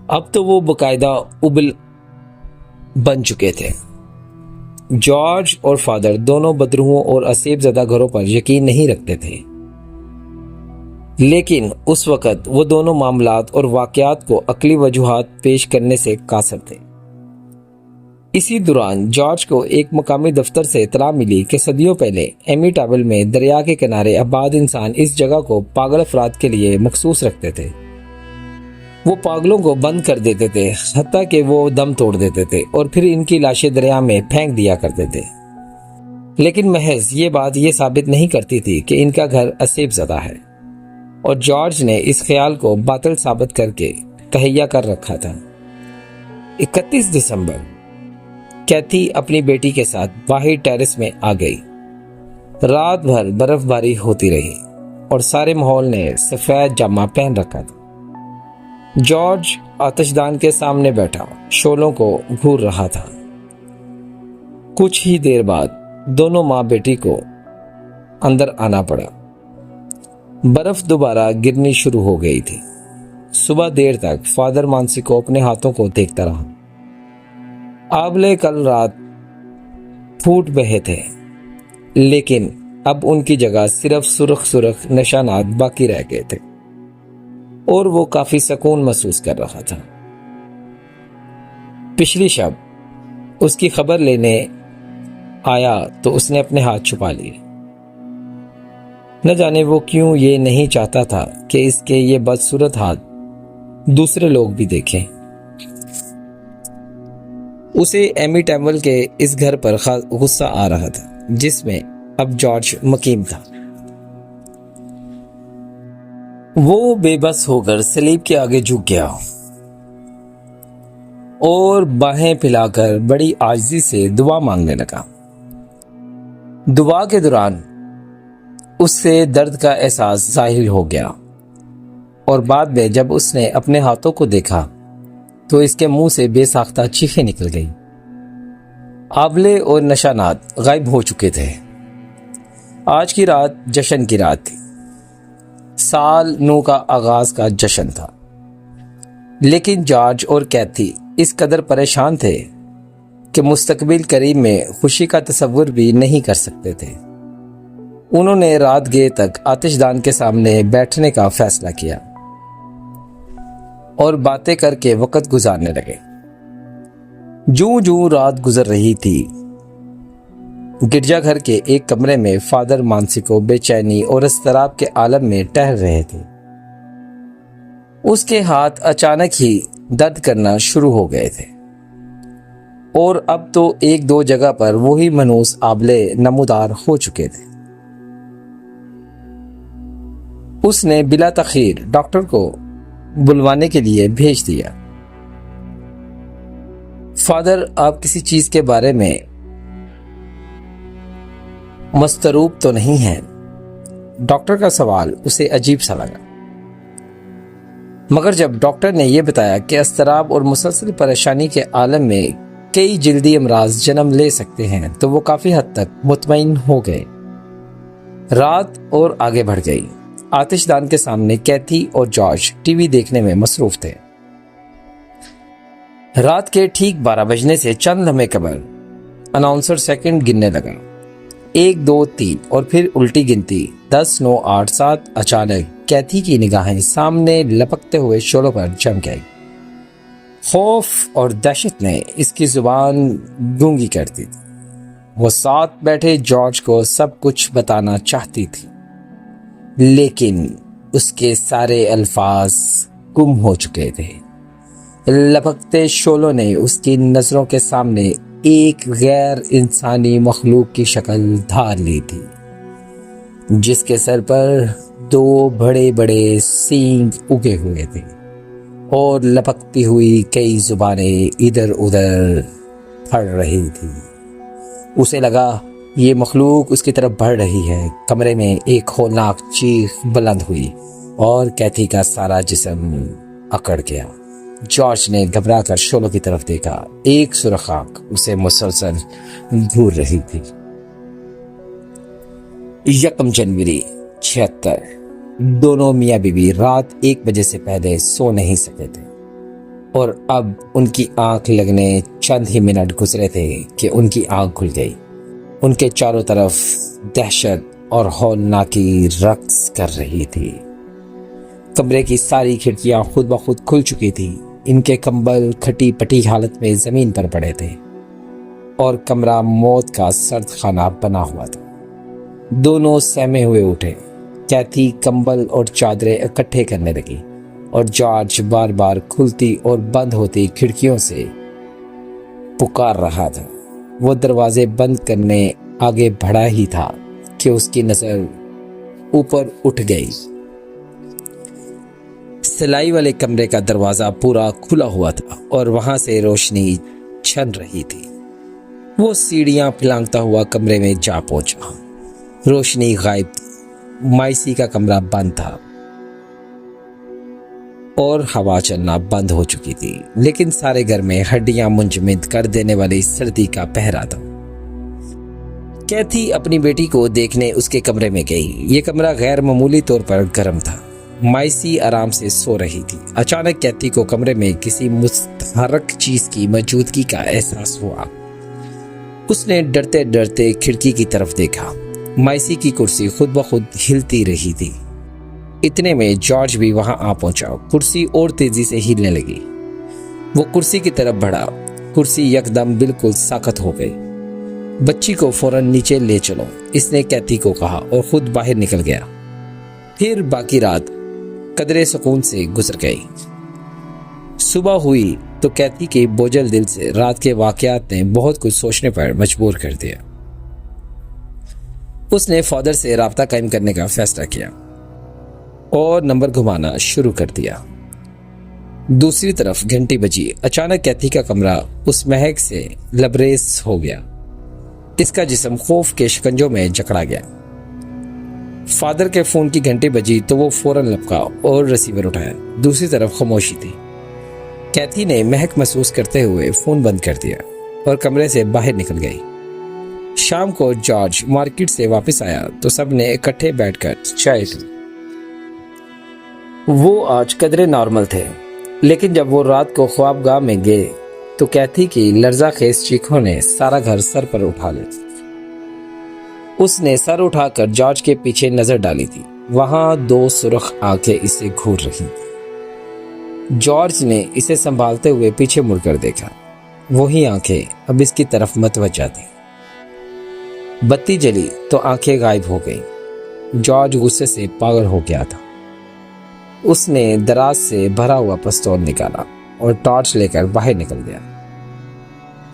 اب تو وہ باقاعدہ ابل بن چکے تھے۔ جارج اور فادر دونوں بدروحوں اور اسیب زدہ گھروں پر یقین نہیں رکھتے تھے، لیکن اس وقت وہ دونوں معاملات اور واقعات کو عقلی وجوہات پیش کرنے سے قاصر تھے۔ اسی دوران جارج کو ایک مقامی دفتر سے اطلاع ملی کہ صدیوں پہلے ایمی ٹاول میں دریا کے کنارے آباد انسان اس جگہ کو پاگل افراد کے لیے مخصوص رکھتے تھے۔ وہ پاگلوں کو بند کر دیتے تھے، حتیٰ کہ وہ دم توڑ دیتے تھے اور پھر ان کی لاشیں دریا میں پھینک دیا کرتے تھے۔ لیکن محض یہ بات یہ ثابت نہیں کرتی تھی کہ ان کا گھر اسیب زدہ ہے، اور جارج نے اس خیال کو باطل ثابت کر کے تہیہ کر رکھا تھا۔ 31 دسمبر کیتھی اپنی بیٹی کے ساتھ باہر ٹیرس میں آ گئی۔ رات بھر برف باری ہوتی رہی اور سارے ماحول نے سفید جامہ پہن رکھا تھا۔ جارج آتش دان کے سامنے بیٹھا شعلوں کو گھور رہا تھا۔ کچھ ہی دیر بعد دونوں ماں بیٹی کو اندر آنا پڑا۔ برف دوبارہ گرنی شروع ہو گئی تھی۔ صبح دیر تک فادر مانسیکو اپنے ہاتھوں کو دیکھتا رہا۔ آبلے کل رات پھوٹ بہے تھے، لیکن اب ان کی جگہ صرف سرخ نشانات باقی رہ گئے تھے اور وہ کافی سکون محسوس کر رہا تھا۔ پچھلی شب اس کی خبر لینے آیا تو اس نے اپنے ہاتھ چھپا لیے۔ نہ جانے وہ کیوں یہ نہیں چاہتا تھا کہ اس کے یہ بدصورت ہاتھ دوسرے لوگ بھی دیکھیں۔ اسے ایمی ٹیمل کے اس گھر پر غصہ آ رہا تھا جس میں اب جارج مقیم تھا۔ وہ بے بس ہو کر سلیب کے آگے جھک گیا اور باہیں پھیلا کر بڑی عاجزی سے دعا مانگنے لگا۔ دعا کے دوران اس سے درد کا احساس ظاہر ہو گیا اور بعد میں جب اس نے اپنے ہاتھوں کو دیکھا تو اس کے منہ سے بے ساختہ چیخیں نکل گئی۔ آبلے اور نشانات غائب ہو چکے تھے۔ آج کی رات جشن کی رات تھی۔ سال نو کا آغاز کا جشن تھا، لیکن جارج اور کیتھی اس قدر پریشان تھے کہ مستقبل قریب میں خوشی کا تصور بھی نہیں کر سکتے تھے۔ انہوں نے رات گئے تک آتش دان کے سامنے بیٹھنے کا فیصلہ کیا اور باتیں کر کے وقت گزارنے لگے۔ جوں جوں رات گزر رہی تھی، گرجا گھر کے ایک کمرے میں فادر مانسیکو بے چینی اور اضطراب کے عالم میں ٹہل رہے تھے۔ اس کے ہاتھ اچانک ہی درد کرنا شروع ہو گئے تھے۔ اور اب تو ایک دو جگہ پر وہی منحوس آبلے نمودار ہو چکے تھے۔ اس نے بلا تاخیر ڈاکٹر کو بلوانے کے لیے بھیج دیا۔ فادر، آپ کسی چیز کے بارے میں مضطرب تو نہیں ہیں؟ ڈاکٹر کا سوال اسے عجیب سا لگا، مگر جب ڈاکٹر نے یہ بتایا کہ اضطراب اور مسلسل پریشانی کے عالم میں کئی جلدی امراض جنم لے سکتے ہیں تو وہ کافی حد تک مطمئن ہو گئے۔ رات اور آگے بڑھ گئی۔ آتش دان کے سامنے کیتھی اور جارج ٹی وی دیکھنے میں مصروف تھے۔ رات کے ٹھیک 12 بجنے سے چند لمحے قبل اناؤنسر سیکنڈ گننے لگا، 1 2 3 اور پھر الٹی گنتی 10 9 8 7۔ اچانک کیتھی کی نگاہیں سامنے لپکتے ہوئے شعلوں پر جم گئی۔ خوف اور دہشت نے اس کی زبان گونگی کر دی تھی۔ وہ ساتھ بیٹھے جارج کو سب کچھ بتانا چاہتی تھی، لیکن اس کے سارے الفاظ گم ہو چکے تھے۔ لپکتے شعلوں نے اس کی نظروں کے سامنے ایک غیر انسانی مخلوق کی شکل دھار لی تھی، جس کے سر پر 2 بڑے بڑے سینگ اگے ہوئے تھے اور لپکتی ہوئی کئی زبانیں ادھر ادھر پھڑ رہی تھی۔ اسے لگا یہ مخلوق اس کی طرف بڑھ رہی ہے۔ کمرے میں ایک ہولناک چیخ بلند ہوئی اور کیتھی کا سارا جسم اکڑ گیا۔ جارج نے گھبرا کر شعلوں کی طرف دیکھا۔ ایک سرخ آنکھ اسے مسلسل گھور رہی تھی۔ 1 جنوری 76۔ دونوں میاں بیوی رات 1 بجے سے پہلے سو نہیں سکے تھے، اور اب ان کی آنکھ لگنے چند ہی منٹ گزرے تھے کہ ان کی آنکھ کھل گئی۔ ان کے چاروں طرف دہشت اور ہولناکی رقص کر رہی تھی۔ کمرے کی ساری کھڑکیاں خود بخود کھل چکی تھی۔ ان کے کمبل کھٹی پٹی حالت میں زمین پر پڑے تھے اور کمرہ موت کا سرد خانہ بنا ہوا تھا۔ دونوں سہمے ہوئے اٹھے۔ کیتھی کمبل اور چادریں اکٹھے کرنے لگی اور جارج بار بار کھلتی اور بند ہوتی کھڑکیوں سے پکار رہا تھا۔ وہ دروازے بند کرنے آگے بڑھا ہی تھا کہ اس کی نظر اوپر اٹھ گئی۔ سلائی والے کمرے کا دروازہ پورا کھلا ہوا تھا اور وہاں سے روشنی چھن رہی تھی۔ وہ سیڑھیاں پھلانگتا ہوا کمرے میں جا پہنچا۔ روشنی غائب تھی۔ مائسی کا کمرہ بند تھا اور ہوا چلنا بند ہو چکی تھی، لیکن سارے گھر میں ہڈیاں منجمد کر دینے والی سردی کا پہرا تھا۔ کیتھی اپنی بیٹی کو دیکھنے اس کے کمرے میں گئی۔ یہ کمرہ غیر معمولی طور پر گرم تھا۔ مائسی آرام سے سو رہی تھی۔ اچانک کیتھی کو کمرے میں کسی متحرک چیز کی موجودگی کا احساس ہوا۔ اس نے ڈرتے ڈرتے کھڑکی کی طرف دیکھا۔ مائسی کی کرسی خود بخود ہلتی رہی تھی۔ اتنے میں جارج بھی وہاں آ پہنچا۔ کرسی اور تیزی سے ہلنے لگی۔ وہ کرسی کی طرف بڑھا۔ کرسی یکدم بالکل ساکت ہو گئی۔ بچی کو فوراً نیچے لے چلو، اس نے کیتھی کو کہا اور خود باہر نکل گیا۔ پھر باقی رات قدرے سکون سے گزر گئی۔ صبح ہوئی تو کیتھی کے بوجھل دل سے رات کے واقعات نے بہت کچھ سوچنے پر مجبور کر دیا۔ اس نے فادر سے رابطہ قائم کرنے کا فیصلہ کیا اور نمبر گھمانا شروع کر دیا۔ دوسری طرف گھنٹی بجی۔ اچانک کیتھی کا کمرہ اس مہک سے لبریز ہو گیا۔ اس کا جسم خوف کے شکنجوں میں جکڑا گیا۔ فادر کے فون کی گھنٹی بجی تو وہ فوراً لپکا اور ریسیور اٹھایا۔ دوسری طرف خاموشی تھی۔ کیتھی نے مہک محسوس کرتے ہوئے فون بند کر دیا اور کمرے سے باہر نکل گئی۔ شام کو جارج مارکیٹ سے واپس آیا تو سب نے اکٹھے بیٹھ کر چائے پی۔ وہ آج قدرے نارمل تھے، لیکن جب وہ رات کو خوابگاہ میں گئے تو کیتھی کی لرزہ خیز چیخوں نے سارا گھر سر پر اٹھا لیا۔ اس نے سر اٹھا کر جارج کے پیچھے نظر ڈالی تھی۔ وہاں 2 سرخ آنکھیں اسے گھور رہی تھیں۔ جارج نے اسے سنبھالتے ہوئے پیچھے مڑ کر دیکھا۔ وہی آنکھیں اب اس کی طرف متوجہ تھیں۔ بتی جلی تو آنکھیں غائب ہو گئیں۔ جارج غصے سے پاگل ہو گیا تھا۔ اس نے دراز سے بھرا ہوا پستول نکالا اور ٹارچ لے کر باہر نکل گیا۔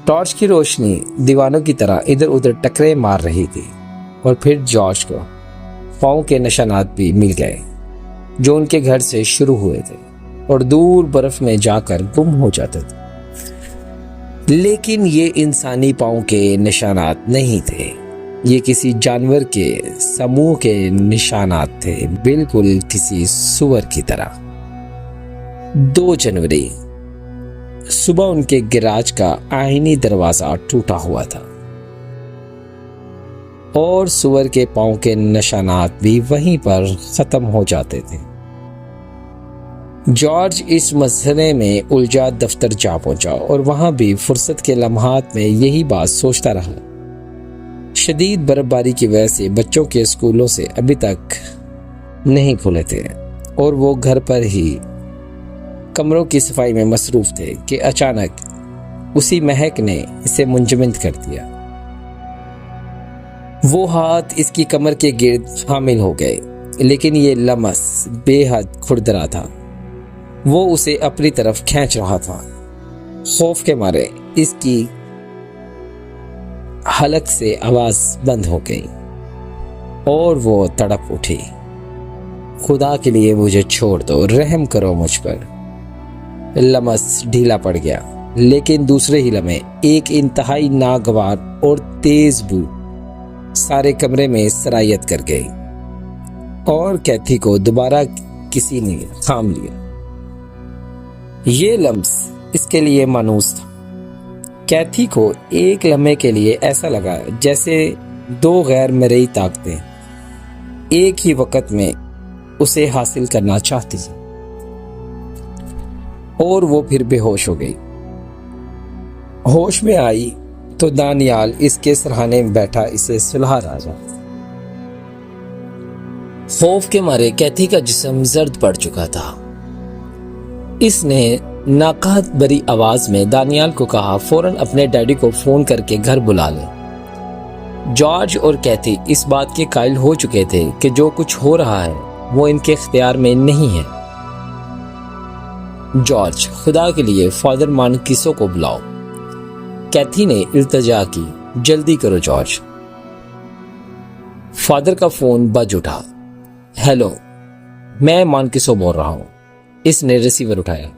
ٹارچ کی روشنی دیوانوں کی طرح ادھر ادھر ٹکرے مار رہی تھی اور پھر جارج کو پاؤں کے نشانات بھی مل گئے جو ان کے گھر سے شروع ہوئے تھے اور دور برف میں جا کر گم ہو جاتے تھے۔ لیکن یہ انسانی پاؤں کے نشانات نہیں تھے، یہ کسی جانور کے سموہ کے نشانات تھے، بالکل کسی سور کی طرح۔ 2 جنوری صبح ان کے گراج کا آئینی دروازہ ٹوٹا ہوا تھا اور سور کے پاؤں کے نشانات بھی وہیں پر ختم ہو جاتے تھے۔ جارج اس مسئلے میں الجھا دفتر جا پہنچا اور وہاں بھی فرصت کے لمحات میں یہی بات سوچتا رہا۔ شدید برف باری کی وجہ سے بچوں کے اسکولوں سے ابھی تک نہیں کھلے تھے اور وہ گھر پر ہی کمروں کی صفائی میں مصروف تھے کہ اچانک اسی مہک نے اسے منجمد کر دیا۔ وہ ہاتھ اس کی کمر کے گرد حامل ہو گئے، لیکن یہ لمس بے حد کھردرا تھا۔ وہ اسے اپنی طرف کھینچ رہا تھا۔ خوف کے مارے اس کی حلق سے آواز بند ہو گئی اور وہ تڑپ اٹھی۔ خدا کے لیے مجھے چھوڑ دو، رحم کرو مجھ پر۔ لمس ڈھیلا پڑ گیا، لیکن دوسرے ہی لمحے ایک انتہائی ناگوار اور تیز بو سارے کمرے میں سرایت کر گئی اور کیتھی کو دوبارہ کسی نے تھام لیا۔ یہ لمس اس کے لیے مانوس تھا۔ کیتھی کو ایک لمحے کے لیے ایسا لگا جیسے 2 غیر مرئی طاقتیں ایک ہی وقت میں اسے حاصل کرنا چاہتی ہیں، اور وہ پھر بے ہوش ہو گئی۔ ہوش میں آئی تو دانیال اس کے سرہانے میں بیٹھا اسے سلہا رہا تھا۔ خوف کے مارے کیتھی کا جسم زرد پڑ چکا تھا۔ اس نے ناقہت بری آواز میں دانیال کو کہا فوراً اپنے ڈیڈی کو فون کر کے گھر بلا لے۔ جارج اور کیتھی اس بات کے قائل ہو چکے تھے کہ جو کچھ ہو رہا ہے وہ ان کے اختیار میں نہیں ہے۔ جارج، خدا کے لیے فادر مانکیسو کو بلاؤ۔ کیتھی نے التجا کی، جلدی کرو جارج۔ فادر کا فون بج اٹھا۔ ہیلو، میں مانکیسو بول رہا ہوں۔ اس نے ریسیور اٹھایا۔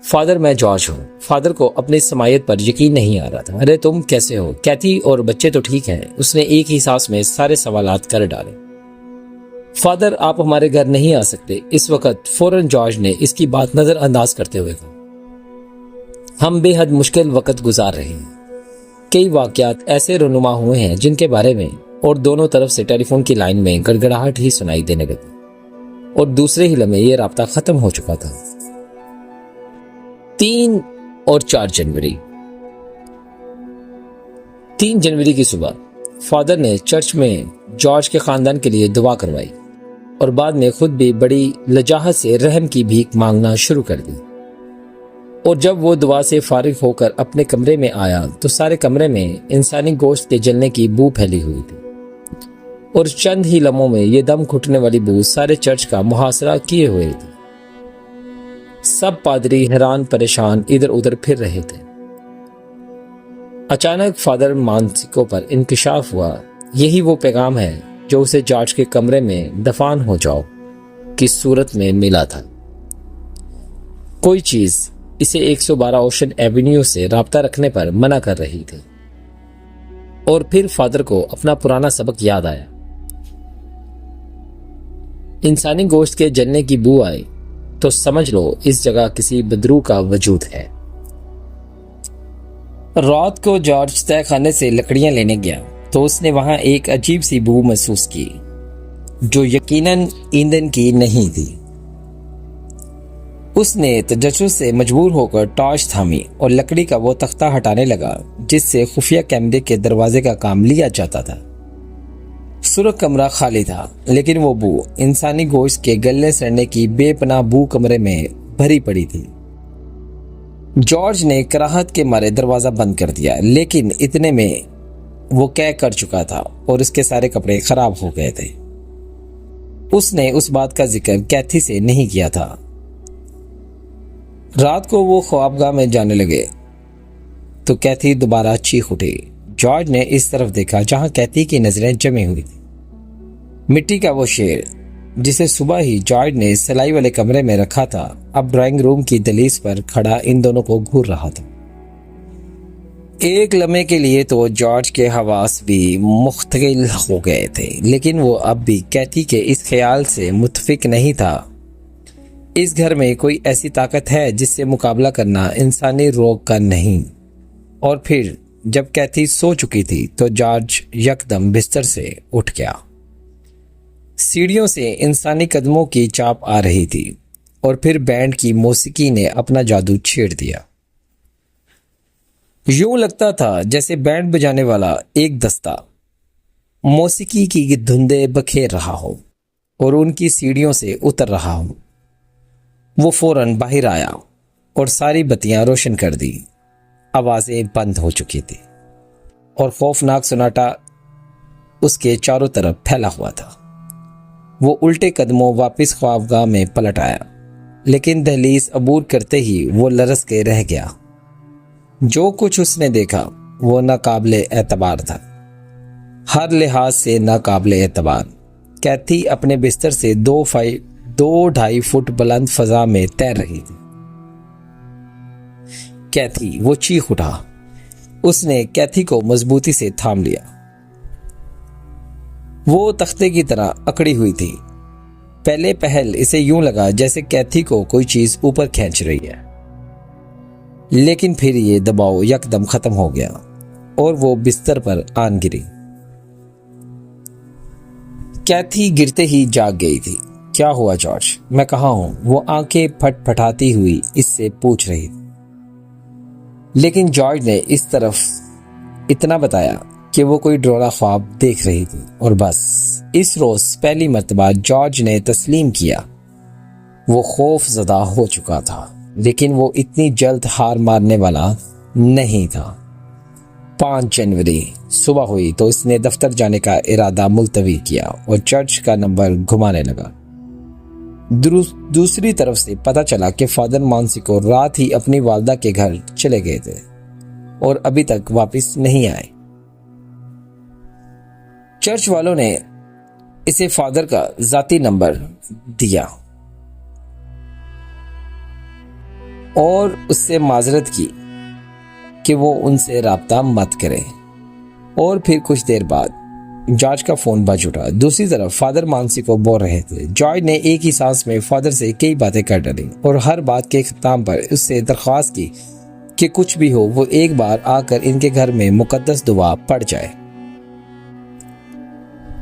فادر، میں جارج ہوں۔ فادر کو اپنی سماعت پر یقین نہیں آ رہا تھا۔ ارے تم کیسے ہو؟ کیتھی اور بچے تو ٹھیک ہیں؟ اس نے ایک ہی سانس میں سارے سوالات کر ڈالے۔ فادر، آپ ہمارے گھر نہیں آ سکتے اس وقت، فوراً جارج نے اس کی بات نظر انداز کرتے ہوئے کہا۔ ہم بے حد مشکل وقت گزار رہے ہیں۔ کئی واقعات ایسے رونما ہوئے ہیں جن کے بارے میں اور دونوں طرف سے ٹیلی فون کی لائن میں گڑگڑاہٹ ہی سنائی دینے لگی اور دوسرے ہی لمحے یہ رابطہ ختم ہو چکا تھا۔ 3 اور 4 جنوری 3 جنوری کی صبح فادر نے چرچ میں جارج کے خاندان کے لیے دعا کروائی اور بعد میں خود بھی بڑی لجاجت سے رحم کی بھیک مانگنا شروع کر دی۔ اور جب وہ دعا سے فارغ ہو کر اپنے کمرے میں آیا تو سارے کمرے میں انسانی گوشت کے جلنے کی بو پھیلی ہوئی تھی اور چند ہی لمحوں میں یہ دم گھٹنے والی بو سارے چرچ کا محاصرہ کیے ہوئے تھی۔ سب پادری حیران پریشان ادھر ادھر پھر رہے تھے۔ اچانک فادر مانکیسو پر انکشاف ہوا۔ یہی وہ پیغام ہے جو اسے جارج کے کمرے میں دفن ہو جاؤ کی صورت میں ملا تھا۔ کوئی چیز اسے 112 اوشن ایونیو سے رابطہ رکھنے پر منع کر رہی تھی۔ اور پھر فادر کو اپنا پرانا سبق یاد آیا۔ انسانی گوشت کے جلنے کی بو آئی تو سمجھ لو اس جگہ کسی بدروح کا وجود ہے۔ رات کو جارج تہہ خانے سے لکڑیاں لینے گیا تو اس نے وہاں ایک عجیب سی بو محسوس کی جو یقیناً ایندھن کی نہیں تھی۔ اس نے تجسس سے مجبور ہو کر ٹارچ تھامی اور لکڑی کا وہ تختہ ہٹانے لگا جس سے خفیہ کیمرے کے دروازے کا کام لیا جاتا تھا۔ سرخ کمرہ خالی تھا، لیکن وہ بو انسانی گوشت کے گلنے سڑنے کی بے پناہ بو کمرے میں بھری پڑی تھی۔ جارج نے کراہت کے مارے دروازہ بند کر دیا، لیکن اتنے میں وہ قے کر چکا تھا اور اس کے سارے کپڑے خراب ہو گئے تھے۔ اس نے اس بات کا ذکر کیتھی سے نہیں کیا تھا۔ رات کو وہ خوابگاہ میں جانے لگے تو کیتھی دوبارہ چیخ اٹھی۔ جارج نے اس طرف دیکھا جہاں کیتھی کی نظریں جمی ہوئی تھی۔ مٹی کا وہ شیر جسے صبح ہی جارج نے سلائی والے کمرے میں رکھا تھا اب ڈرائنگ روم کی دہلیز پر کھڑا ان دونوں کو گھور رہا تھا۔ ایک لمحے کے لیے تو جارج کے حواس بھی مختل ہو گئے تھے، لیکن وہ اب بھی کیتھی کے اس خیال سے متفق نہیں تھا۔ اس گھر میں کوئی ایسی طاقت ہے جس سے مقابلہ کرنا انسانی روح کا نہیں۔ اور پھر جب کیتھی سو چکی تھی تو جارج یکدم بستر سے اٹھ گیا۔ سیڑھیوں سے انسانی قدموں کی چاپ آ رہی تھی اور پھر بینڈ کی موسیقی نے اپنا جادو چھیڑ دیا۔ یوں لگتا تھا جیسے بینڈ بجانے والا ایک دستہ موسیقی کی دھندیں بکھیر رہا ہو اور ان کی سیڑھیوں سے اتر رہا ہو۔ وہ فوراً باہر آیا اور ساری بتیاں روشن کر دی۔ آوازیں بند ہو چکی تھی اور خوفناک سناٹا اس کے چاروں طرف پھیلا ہوا تھا۔ وہ الٹے قدموں واپس خوابگاہ میں پلٹ آیا، لیکن دہلیز عبور کرتے ہی وہ لرز کے رہ گیا۔ جو کچھ اس نے دیکھا وہ ناقابل اعتبار تھا، ہر لحاظ سے ناقابل اعتبار۔ کیتھی اپنے بستر سے 2.5 فٹ بلند فضا میں تیر رہی تھی۔ کیتھی، وہ چیخ اٹھا۔ اس نے کیتھی کو مضبوطی سے تھام لیا۔ وہ تختے کی طرح اکڑی ہوئی تھی۔ پہلے پہل اسے یوں لگا جیسے کیتھی کو کوئی چیز اوپر کھینچ رہی ہے، لیکن پھر یہ دباؤ یکدم ختم ہو گیا اور وہ بستر پر آن گری۔ کیتھی گرتے ہی جاگ گئی تھی۔ کیا ہوا جارج؟ میں کہاں ہوں؟ وہ آنکھیں پھٹ پھٹاتی ہوئی اس سے پوچھ رہی تھی، لیکن جارج نے اس طرف اتنا بتایا کہ وہ کوئی ڈراؤنا خواب دیکھ رہی تھی اور بس۔ اس روز پہلی مرتبہ جارج نے تسلیم کیا۔ وہ خوف زدہ ہو چکا تھا، لیکن وہ اتنی جلد ہار مارنے والا نہیں تھا۔ 5 جنوری صبح ہوئی تو اس نے دفتر جانے کا ارادہ ملتوی کیا اور چرچ کا نمبر گھمانے لگا۔ دوسری طرف سے پتہ چلا کہ فادر مانسیکو رات ہی اپنی والدہ کے گھر چلے گئے تھے اور ابھی تک واپس نہیں آئے۔ چرچ والوں نے اسے فادر کا ذاتی نمبر دیا اور اس سے معذرت کی کہ وہ ان سے رابطہ مت کرے، اور پھر کچھ دیر بعد جارج کا فون بج اٹھا۔ دوسری طرف فادر مانسیکو بول رہے تھے۔ جارج نے ایک ہی سانس میں فادر سے کئی باتیں کر ڈالیں اور ہر بات کے اختتام پر اس سے درخواست کی کہ کچھ بھی ہو وہ ایک بار آ کر ان کے گھر میں مقدس دعا پڑھ جائے۔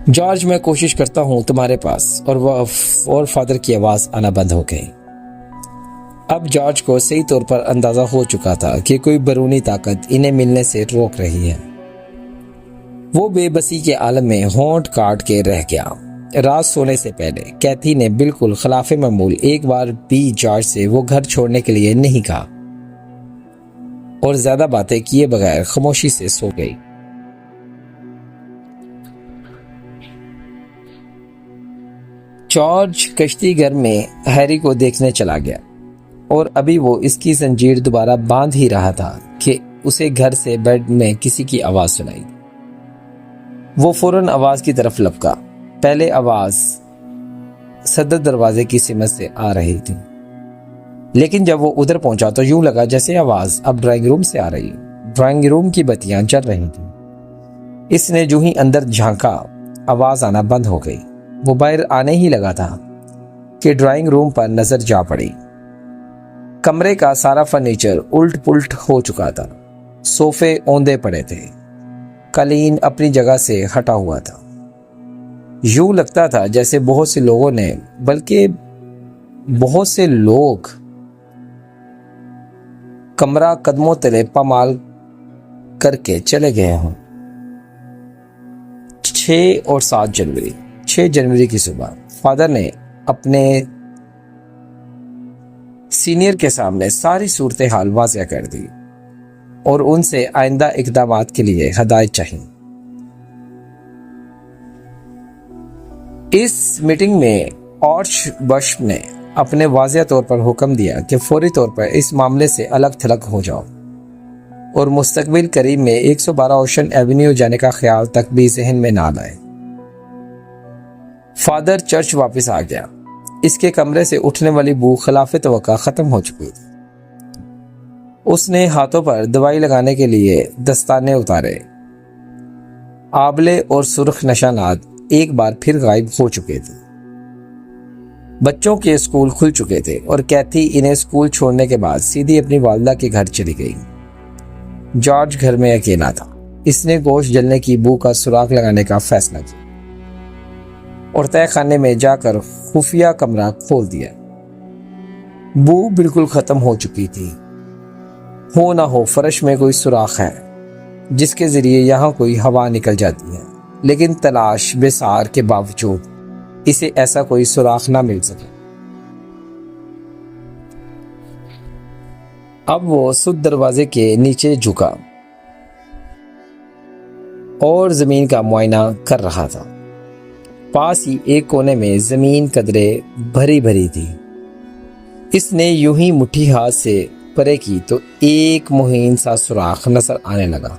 جارج، میں کوشش کرتا ہوں تمہارے پاس، اور فادر کی آواز آنا بند ہو گئی۔ اب جارج کو صحیح طور پر اندازہ ہو چکا تھا کہ کوئی بیرونی طاقت انہیں ملنے سے روک رہی ہے۔ وہ بے بسی کے عالم میں ہونٹ کاٹ کے رہ گیا۔ رات سونے سے پہلے کیتھی نے بالکل خلاف معمول ایک بار بھی جارج سے وہ گھر چھوڑنے کے لیے نہیں کہا اور زیادہ باتیں کیے بغیر خاموشی سے سو گئی۔ جارج کشتی گھر میں ہیری کو دیکھنے چلا گیا اور ابھی وہ اس کی زنجیر دوبارہ باندھ ہی رہا تھا کہ اسے گھر سے بیڈ میں کسی کی آواز سنائی۔ وہ فوراً آواز کی طرف لپکا۔ پہلے آواز صدر دروازے کی سمت سے آ رہی تھی، لیکن جب وہ ادھر پہنچا تو یوں لگا جیسے آواز اب ڈرائنگ روم سے آ رہی۔ ڈرائنگ روم کی بتیاں جل رہی تھیں۔ اس نے جو ہی اندر جھانکا آواز آنا بند ہو گئی۔ وہ باہر آنے ہی لگا تھا کہ ڈرائنگ روم پر نظر جا پڑی۔ کمرے کا سارا فرنیچر الٹ پلٹ ہو چکا تھا۔ صوفے اوندے پڑے تھے، قالین اپنی جگہ سے ہٹا ہوا تھا۔ یوں لگتا تھا جیسے بہت سے لوگ کمرہ قدموں تلے پامال کر کے چلے گئے ہوں۔ 6 اور 7 جنوری 6 جنوری کی صبح فادر نے اپنے سینئر کے سامنے ساری صورتحال واضح کر دی اور ان سے آئندہ اقدامات کے لیے ہدایت چاہی۔ اس میٹنگ میں آرچ بشپ نے اپنے واضح طور پر حکم دیا کہ فوری طور پر اس معاملے سے الگ تھلگ ہو جاؤ اور مستقبل قریب میں 112 اوشن ایونیو جانے کا خیال تک بھی ذہن میں نہ لائے۔ فادر چرچ واپس آ گیا۔ اس کے کمرے سے اٹھنے والی بو خلاف توقع ختم ہو چکی تھی۔ اس نے ہاتھوں پر دوائی لگانے کے لیے دستانے اتارے۔ آبلے اور سرخ نشانات ایک بار پھر غائب ہو چکے تھے۔ بچوں کے اسکول کھل چکے تھے اور کیتھی انہیں اسکول چھوڑنے کے بعد سیدھی اپنی والدہ کے گھر چلی گئی۔ جارج گھر میں اکیلا تھا۔ اس نے گوشت جلنے کی بو کا سراغ لگانے کا فیصلہ کیا اور تہہ خانے میں جا کر خفیہ کمرہ کھول دیا۔ بو بالکل ختم ہو چکی تھی۔ ہو نہ ہو فرش میں کوئی سوراخ ہے جس کے ذریعے یہاں کوئی ہوا نکل جاتی ہے، لیکن تلاش بسار کے باوجود اسے ایسا کوئی سوراخ نہ مل سکے۔ اب وہ سد دروازے کے نیچے جھکا اور زمین کا معائنہ کر رہا تھا۔ پاس ہی ایک کونے میں زمین قدرے بھری بھری تھی۔ اس نے یوں ہی مٹھی ہاتھ سے پرے کی تو ایک مہین سا سوراخ نظر آنے لگا۔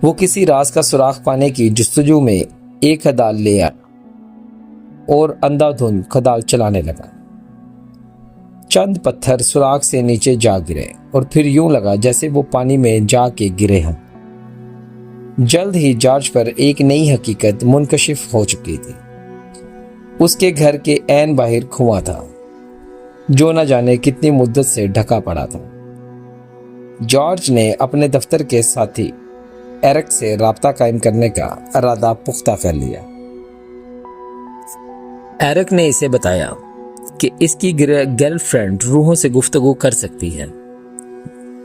وہ کسی راز کا سوراخ پانے کی جستجو میں ایک کھدال لے آیا اور اندھا دھند کھدال چلانے لگا۔ چند پتھر سوراخ سے نیچے جا گرے اور پھر یوں لگا جیسے وہ پانی میں جا کے گرے ہوں۔ جلد ہی جارج پر ایک نئی حقیقت منکشف ہو چکی تھی۔ اس کے گھر کے عین باہر کنواں تھا جو نہ جانے کتنی مدت سے ڈھکا پڑا تھا۔ جارج نے اپنے دفتر کے ساتھی ایرک سے رابطہ قائم کرنے کا ارادہ پختہ کر لیا۔ ایرک نے اسے بتایا کہ اس کی گرل فرینڈ روحوں سے گفتگو کر سکتی ہے۔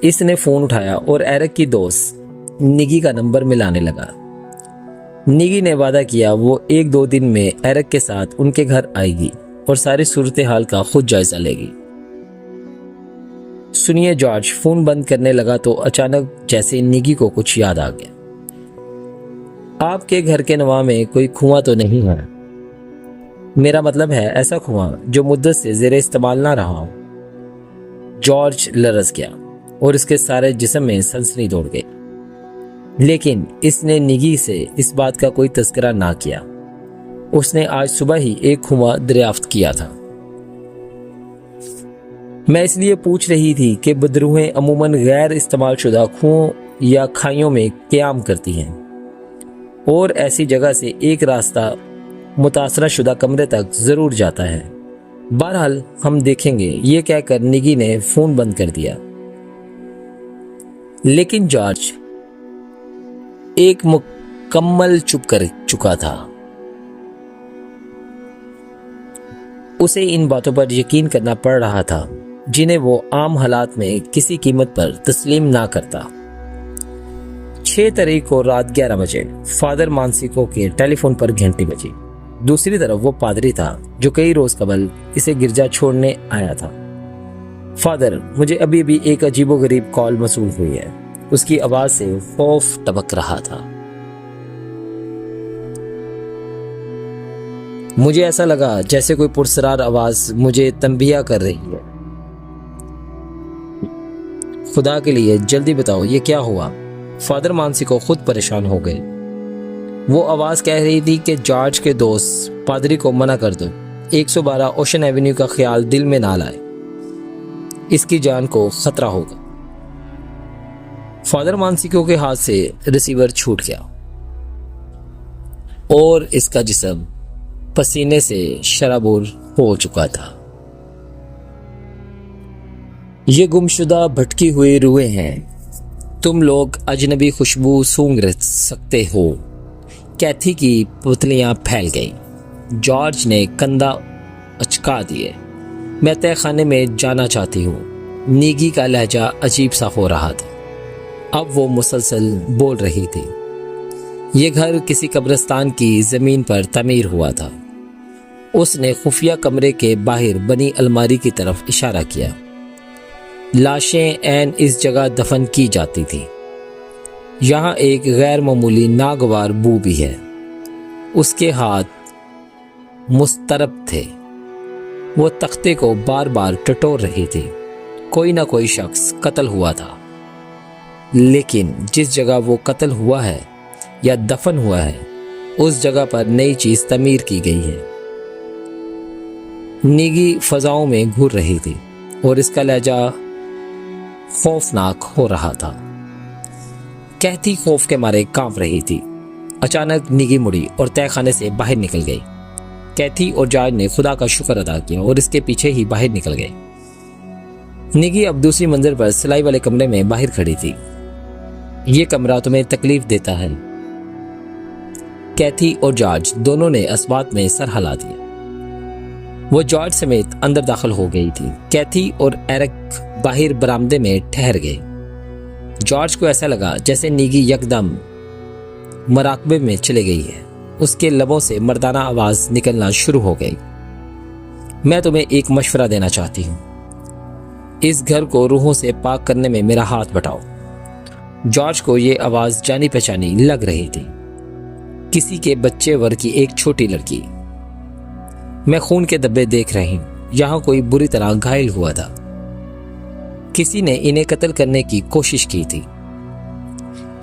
اس نے فون اٹھایا اور ایرک کی دوست نگی کا نمبر ملانے لگا۔ نگی نے وعدہ کیا وہ 1-2 دن میں ایرک کے ساتھ ان کے گھر آئے گی اور ساری صورتحال کا خود جائزہ لے گی۔ سنیے، جارج فون بند کرنے لگا تو اچانک جیسے نگی کو کچھ یاد آ گیا۔ آپ کے گھر کے نواح میں کوئی کنواں تو نہیں ہے؟ میرا مطلب ہے ایسا کنواں جو مدت سے زیر استعمال نہ رہا ہو۔ جارج لرز گیا اور اس کے سارے جسم میں سنسنی دوڑ گئی، لیکن اس نے نگی سے اس بات کا کوئی تذکرہ نہ کیا۔ اس نے آج صبح ہی ایک کنواں دریافت کیا تھا۔ میں اس لیے پوچھ رہی تھی کہ بدروہیں عموماً غیر استعمال شدہ کنووں یا کھائیوں میں قیام کرتی ہیں اور ایسی جگہ سے ایک راستہ متاثرہ شدہ کمرے تک ضرور جاتا ہے۔ بہرحال ہم دیکھیں گے، یہ کہہ کر نگی نے فون بند کر دیا۔ لیکن جارج ایک مکمل چپ کر چکا تھا۔ اسے ان باتوں پر یقین کرنا پڑ رہا تھا جنہیں وہ عام حالات میں کسی قیمت پر تسلیم نہ کرتا۔ 6 تاریخ کو رات 11 بجے فادر مانسیکو کے ٹیلی فون پر گھنٹی بجی۔ دوسری طرف وہ پادری تھا جو کئی روز قبل اسے گرجا چھوڑنے آیا تھا۔ فادر، مجھے ابھی بھی ایک عجیب و غریب کال موصول ہوئی ہے۔ اس کی آواز سے خوف ٹپک رہا تھا۔ مجھے ایسا لگا جیسے کوئی پرسرار آواز مجھے تنبیہ کر رہی ہے۔ خدا کے لیے جلدی بتاؤ یہ کیا ہوا؟ فادر مانسیکو خود پریشان ہو گئے۔ وہ آواز کہہ رہی تھی کہ جارج کے دوست پادری کو منع کر دو، 112 اوشن ایونیو کا خیال دل میں نہ لائے، اس کی جان کو خطرہ ہوگا۔ فادر مانسیکو کے ہاتھ سے ریسیور چھوٹ گیا اور اس کا جسم پسینے سے شرابور ہو چکا تھا۔ یہ گمشدہ بھٹکی ہوئی روحیں ہیں، تم لوگ اجنبی خوشبو سونگ سکتے ہو۔ کیتھی کی پتلیاں پھیل گئیں۔ جارج نے کندھا اچکا دیے۔ میں تہہ خانے میں جانا چاہتی ہوں۔ نیگی کا لہجہ عجیب سا ہو رہا تھا۔ اب وہ مسلسل بول رہی تھی۔ یہ گھر کسی قبرستان کی زمین پر تعمیر ہوا تھا۔ اس نے خفیہ کمرے کے باہر بنی الماری کی طرف اشارہ کیا۔ لاشیں عین اس جگہ دفن کی جاتی تھی۔ یہاں ایک غیر معمولی ناگوار بو بھی ہے۔ اس کے ہاتھ مسترب تھے۔ وہ تختے کو بار بار ٹٹور رہی تھی۔ کوئی نہ کوئی شخص قتل ہوا تھا۔ لیکن جس جگہ وہ قتل ہوا ہے یا دفن ہوا ہے اس جگہ پر نئی چیز تعمیر کی گئی ہے۔ نیگی فضاؤں میں گھور رہی تھی اور اس کا لہجہ خوفناک ہو رہا تھا۔ کہتی خوف کے مارے کانپ رہی تھی۔ اچانک نیگی مڑی اور تہہ خانے سے باہر نکل گئی۔ کیتھی اور جارج نے خدا کا شکر ادا کیا اور اس کے پیچھے ہی باہر نکل گئے۔ نیگی اب دوسری منزل پر سلائی والے کمرے میں باہر کھڑی تھی۔ یہ کمرہ تمہیں تکلیف دیتا ہے؟ کیتھی اور جارج دونوں نے اسبات میں سر ہلا دیا۔ وہ جارج سمیت اندر داخل ہو گئی تھی۔ کیتھی اور ایرک باہر برآمدے میں ٹھہر گئے۔ جارج کو ایسا لگا جیسے نیگی یکدم مراقبے میں چلے گئی ہے۔ اس کے لبوں سے مردانہ آواز نکلنا شروع ہو گئی۔ میں تمہیں ایک مشورہ دینا چاہتی ہوں۔ اس گھر کو روحوں سے پاک کرنے میں میرا ہاتھ بٹاؤ۔ جارج کو یہ آواز جانی پہچانی لگ رہی تھی۔ کسی کے بچے ور کی ایک چھوٹی لڑکی۔ میں خون کے دبے دیکھ رہی ہوں۔ یہاں کوئی بری طرح گھائل ہوا تھا۔ کسی نے انہیں قتل کرنے کی کوشش کی تھی۔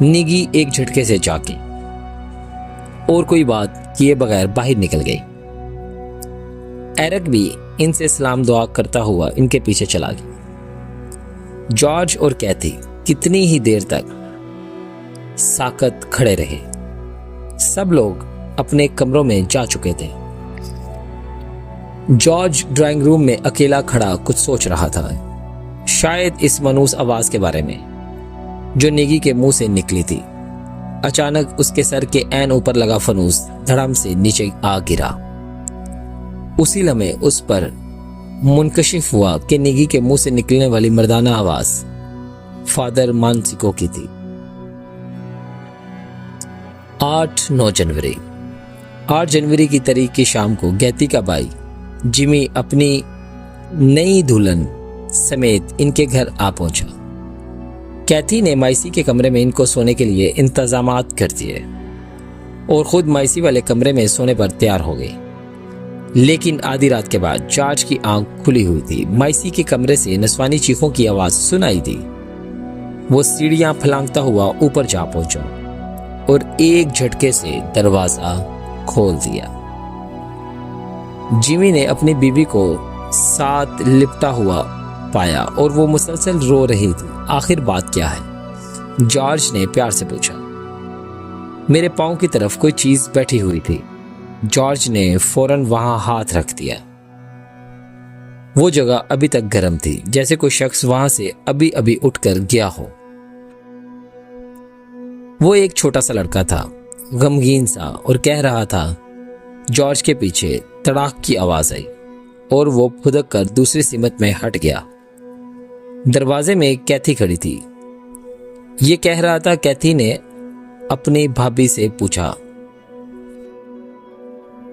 نیگی ایک جھٹکے سے جاگ گئی اور کوئی بات کیے بغیر باہر نکل گئی۔ ایرک بھی ان سے سلام دعا کرتا ہوا ان کے پیچھے چلا گیا۔ جارج اور کیتھی کتنی ہی دیر تک ساکت کھڑے رہے۔ سب لوگ اپنے کمروں میں جا چکے تھے۔ جارج ڈرائنگ روم میں اکیلا کھڑا کچھ سوچ رہا تھا، شاید اس منحوس آواز کے بارے میں جو نیگی کے منہ سے نکلی تھی۔ اچانک اس کے سر کے عین اوپر لگا فانوس دھڑام سے نیچے آ گرا۔ اسی لمحے اس پر منکشف ہوا کہ نیگی کے منہ سے نکلنے والی مردانہ آواز فادر مانسیکو کی تھی۔ 8-9 جنوری 8 جنوری کی تاریخ کی شام کو گیتی کا بھائی جمی اپنی نئی دلہن سمیت ان کے گھر آ پہنچا۔ کیتھی نے مائسی کے کمرے میں ان کو سونے کے لیے انتظامات کر دیے اور خود مائسی والے کمرے میں سونے پر تیار ہو گئی۔ لیکن آدھی رات کے بعد جارج کی آنکھ کھلی ہوئی تھی۔ مائسی کے کمرے سے نسوانی چیخوں کی آواز سنائی دی۔ وہ سیڑھیاں پھلانگتا ہوا اوپر جا پہنچا اور ایک جھٹکے سے دروازہ کھول دیا۔ جمی نے اپنی بیوی کو ساتھ لپٹا ہوا پایا اور وہ مسلسل رو رہی تھی۔ آخر بات کیا ہے؟ جارج نے پیار سے پوچھا۔ میرے پاؤں کی طرف کوئی چیز بیٹھی ہوئی تھی۔ جارج نے فوراً وہاں ہاتھ رکھ دیا۔ وہ جگہ ابھی تک گرم تھی، جیسے کوئی شخص وہاں سے ابھی ابھی اٹھ کر گیا ہو۔ وہ ایک چھوٹا سا لڑکا تھا، غمگین سا، اور کہہ رہا تھا۔ جارج کے پیچھے تڑاک کی آواز آئی اور وہ پھدک کر دوسری سمت میں ہٹ گیا۔ دروازے میں کیتھی کھڑی تھی۔ یہ کہہ رہا تھا۔ کیتھی نے اپنی بھابھی سے پوچھا۔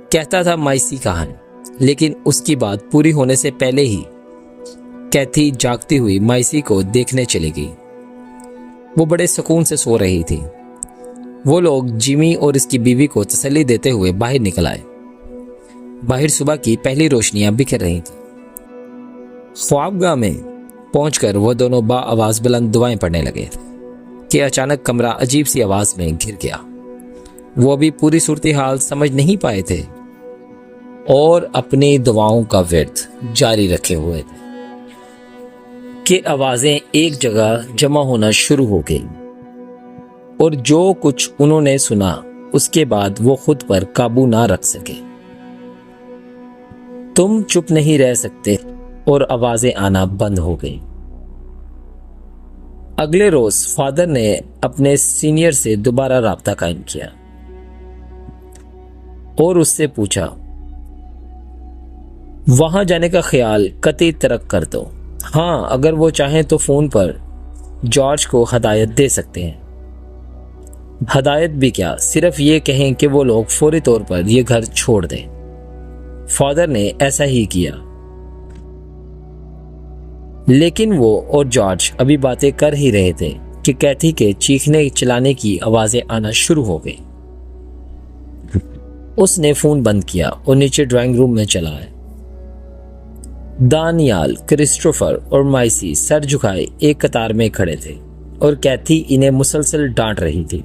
کہتا تھا مائسی کہاں ہے، لیکن اس کی بات پوری ہونے سے پہلے ہی کیتھی جاگتی ہوئی مائسی کو دیکھنے چلی گئی۔ وہ بڑے سکون سے سو رہی تھی۔ وہ لوگ جمی اور اس کی بیوی کو تسلی دیتے ہوئے باہر نکل آئے۔ باہر صبح کی پہلی روشنیاں بکھر رہی تھیں۔ خوابگاہ میں پہنچ کر وہ دونوں با آواز بلند دعائیں پڑھنے لگے کہ اچانک کمرہ عجیب سی آواز میں گر گیا۔ وہ ابھی پوری صورتحال سمجھ نہیں پائے تھے اور اپنی دعاؤں کا ورد جاری رکھے ہوئے تھے کہ آوازیں ایک جگہ جمع ہونا شروع ہو گئی، اور جو کچھ انہوں نے سنا اس کے بعد وہ خود پر قابو نہ رکھ سکے۔ تم چپ نہیں رہ سکتے، اور آوازیں آنا بند ہو گئی۔ اگلے روز فادر نے اپنے سینئر سے دوبارہ رابطہ قائم کیا اور اس سے پوچھا، وہاں جانے کا خیال قطعی ترک کر دو۔ ہاں، اگر وہ چاہیں تو فون پر جارج کو ہدایت دے سکتے ہیں۔ ہدایت بھی کیا، صرف یہ کہیں کہ وہ لوگ فوری طور پر یہ گھر چھوڑ دیں۔ فادر نے ایسا ہی کیا، لیکن وہ اور جارج ابھی باتیں کر ہی رہے تھے کہ کیتھی کے چیخنے چلانے کی آوازیں آنا شروع ہو گئی۔ اس نے فون بند کیا اور نیچے ڈرائنگ روم میں چلا آیا۔ دانیال، کرسٹوفر اور مائسی سر جھکائے ایک قطار میں کھڑے تھے اور کیتھی انہیں مسلسل ڈانٹ رہی تھی۔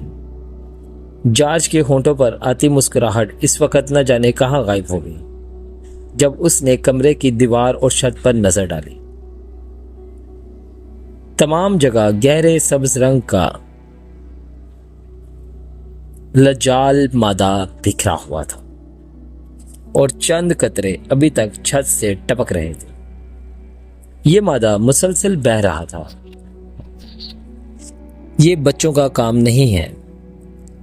جارج کے ہونٹوں پر آتی مسکراہٹ اس وقت نہ جانے کہاں غائب ہو گئی جب اس نے کمرے کی دیوار اور چھت پر نظر ڈالی۔ تمام جگہ گہرے سبز رنگ کا لجال مادہ بکھرا ہوا تھا اور چند قطرے ابھی تک چھت سے ٹپک رہے تھے۔ یہ مادہ مسلسل بہہ رہا تھا۔ یہ بچوں کا کام نہیں ہے،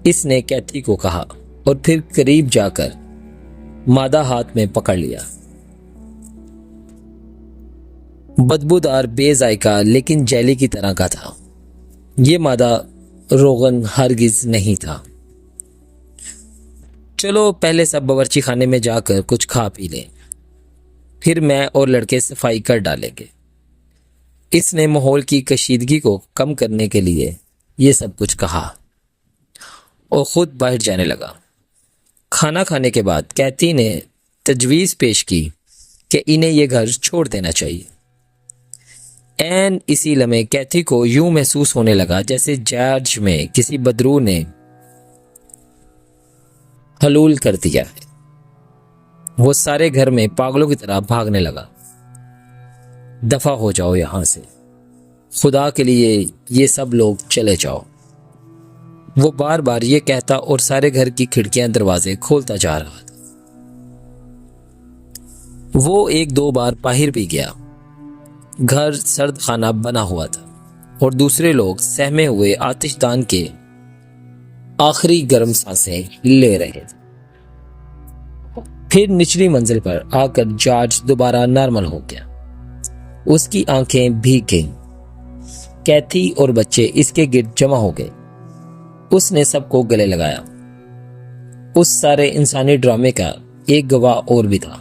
اس نے کیتھی کو کہا اور پھر قریب جا کر مادہ ہاتھ میں پکڑ لیا۔ بدبودار بے ذائقہ لیکن جیلی کی طرح کا تھا۔ یہ مادہ روغن ہرگز نہیں تھا۔ چلو پہلے سب باورچی خانے میں جا کر کچھ کھا پی لیں، پھر میں اور لڑکے صفائی کر ڈالیں گے۔ اس نے ماحول کی کشیدگی کو کم کرنے کے لیے یہ سب کچھ کہا اور خود باہر جانے لگا۔ کھانا کھانے کے بعد کیتھی نے تجویز پیش کی کہ انہیں یہ گھر چھوڑ دینا چاہیے۔ اسی لمحے کیتھی کو یوں محسوس ہونے لگا جیسے جارج میں کسی بدرو نے حلول کر دیا ہے۔ وہ سارے گھر میں پاگلوں کی طرح بھاگنے لگا۔ دفع ہو جاؤ یہاں سے، خدا کے لیے یہ سب لوگ چلے جاؤ۔ وہ بار بار یہ کہتا اور سارے گھر کی کھڑکیاں دروازے کھولتا جا رہا تھا۔ وہ ایک دو بار باہر بھی گیا۔ گھر سرد خانہ بنا ہوا تھا اور دوسرے لوگ سہمے ہوئے آتش دان کے آخری گرم سانسیں لے رہے تھے۔ پھر نچلی منزل پر آ کر جارج دوبارہ نارمل ہو گیا۔ اس کی آنکھیں بھیگ گئیں۔ کیتھی اور بچے اس کے گرد جمع ہو گئے۔ اس نے سب کو گلے لگایا۔ اس سارے انسانی ڈرامے کا ایک گواہ اور بھی تھا۔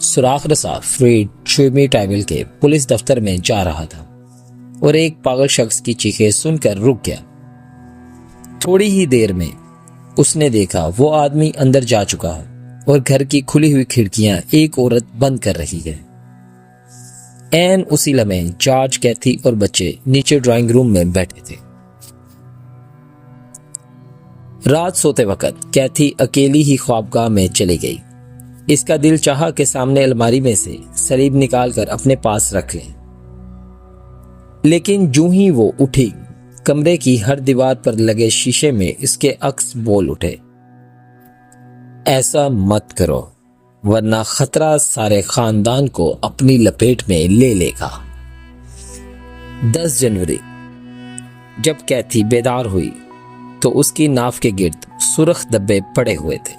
سوراخ رسا فریڈ شومی ٹائبل کے پولیس دفتر میں جا رہا تھا اور ایک پاگل شخص کی چیخیں سن کر رک گیا۔ تھوڑی ہی دیر میں اس نے دیکھا وہ آدمی اندر جا چکا ہے اور گھر کی کھلی ہوئی کھڑکیاں ایک عورت بند کر رہی ہے۔ اسی لمحے جارج، کیتھی اور بچے نیچے ڈرائنگ روم میں بیٹھے تھے۔ رات سوتے وقت کیتھی اکیلی ہی خوابگاہ میں چلی گئی۔ اس کا دل چاہا کہ سامنے الماری میں سے صلیب نکال کر اپنے پاس رکھ لے، لیکن جوں ہی وہ اٹھی کمرے کی ہر دیوار پر لگے شیشے میں اس کے عکس بول اٹھے، ایسا مت کرو ورنہ خطرہ سارے خاندان کو اپنی لپیٹ میں لے لے گا۔ 10 جنوری جب کیتھی بیدار ہوئی تو اس کی ناف کے گرد سرخ دبے پڑے ہوئے تھے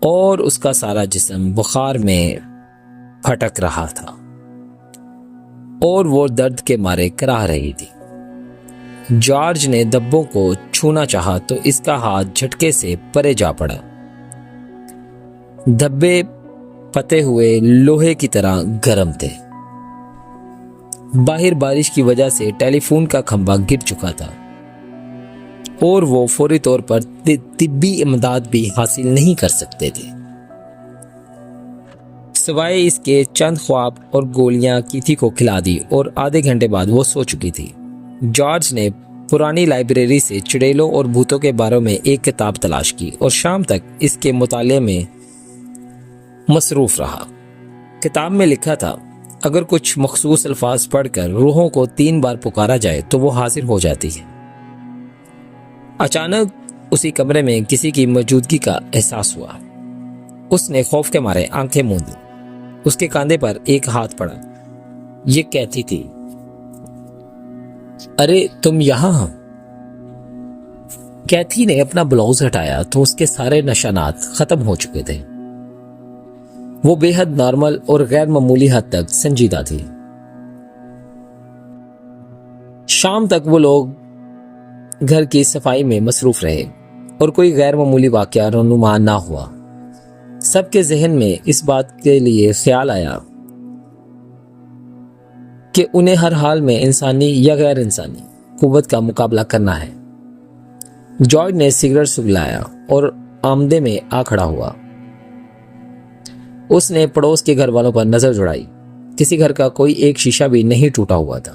اور اس کا سارا جسم بخار میں پھٹک رہا تھا اور وہ درد کے مارے کراہ رہی تھی۔ جارج نے دبوں کو چھونا چاہا تو اس کا ہاتھ جھٹکے سے پرے جا پڑا۔ دھبے پتے ہوئے لوہے کی طرح گرم تھے۔ باہر بارش کی وجہ سے ٹیلی فون کا کھمبا گر چکا تھا اور وہ فوری طور پر طبی امداد بھی حاصل نہیں کر سکتے تھے۔ سوائے اس کے چند خواب اور گولیاں کیتھی کو کھلا دی اور آدھے گھنٹے بعد وہ سو چکی تھی۔ جارج نے پرانی لائبریری سے چڑیلوں اور بھوتوں کے بارے میں ایک کتاب تلاش کی اور شام تک اس کے مطالعے میں مصروف رہا۔ کتاب میں لکھا تھا اگر کچھ مخصوص الفاظ پڑھ کر روحوں کو 3 بار پکارا جائے تو وہ حاضر ہو جاتی ہے۔ اچانک اسی کمرے میں کسی کی موجودگی کا احساس ہوا۔ اس نے خوف کے مارے آنکھیں موندی۔ اس کے کاندھے پر ایک ہاتھ پڑا۔ یہ کیتھی تھی۔ ارے تم یہاں؟ کیتھی نے اپنا بلاؤز ہٹایا تو اس کے سارے نشانات ختم ہو چکے تھے۔ وہ بے حد نارمل اور غیر معمولی حد تک سنجیدہ تھی۔ شام تک وہ لوگ گھر کی صفائی میں مصروف رہے اور کوئی غیر معمولی واقعہ رونما نہ ہوا۔ سب کے ذہن میں اس بات کے لیے خیال آیا کہ انہیں ہر حال میں انسانی یا غیر انسانی قوت کا مقابلہ کرنا ہے۔ جارج نے سگریٹ سگلایا اور آمدے میں آ کھڑا ہوا۔ اس نے پڑوس کے گھر والوں پر نظر دوڑائی۔ کسی گھر کا کوئی ایک شیشہ بھی نہیں ٹوٹا ہوا تھا۔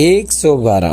112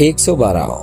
112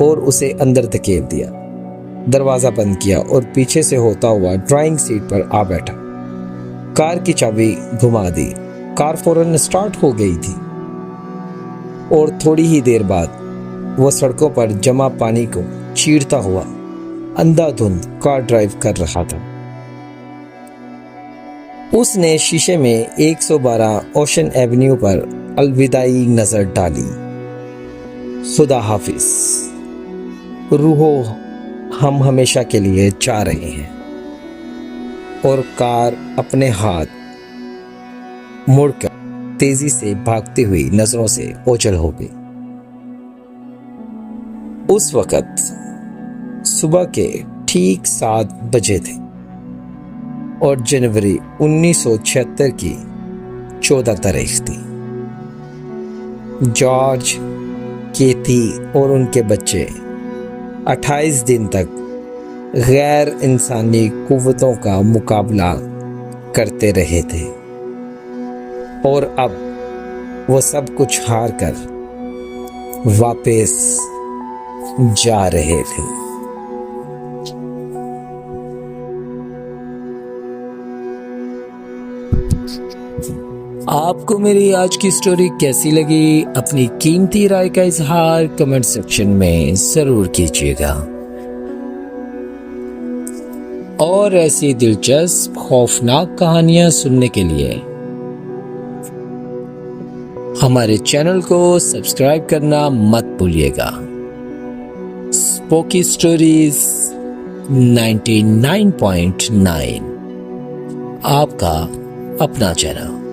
اور اسے اندر دھکیل دیا، دروازہ بند کیا اور پیچھے سے ہوتا ہوا ڈرائنگ سیٹ پر آ بیٹھا۔ کار کی چابی گھما دی، کار فوراً سٹارٹ ہو گئی تھی اور تھوڑی ہی دیر بعد وہ سڑکوں پر جمع پانی کو چیرتا ہوا اندھا دھند کار ڈرائیو کر رہا تھا۔ اس نے شیشے میں 112 اوشن ایونیو پر الوداعی نظر ڈالی۔ خدا حافظ روحو، ہم ہمیشہ کے لیے جا رہے ہیں۔ اور کار اپنے ہاتھ مڑ کر تیزی سے بھاگتی ہوئی نظروں سے اوجھل ہو گئی۔ اس وقت صبح کے ٹھیک 7 بجے تھے اور جنوری 1976 کی 14 تاریخ تھی۔ جارج، کیتھی اور ان کے بچے 28 دن تک غیر انسانی قوتوں کا مقابلہ کرتے رہے تھے اور اب وہ سب کچھ ہار کر واپس جا رہے تھے۔ آپ کو میری آج کی سٹوری کیسی لگی؟ اپنی قیمتی رائے کا اظہار کمنٹ سیکشن میں ضرور کیجیے گا، اور ایسی دلچسپ خوفناک کہانیاں سننے کے لیے ہمارے چینل کو سبسکرائب کرنا مت بھولیے گا۔ اسپوکی سٹوریز 99.9 آپ کا اپنا چینل۔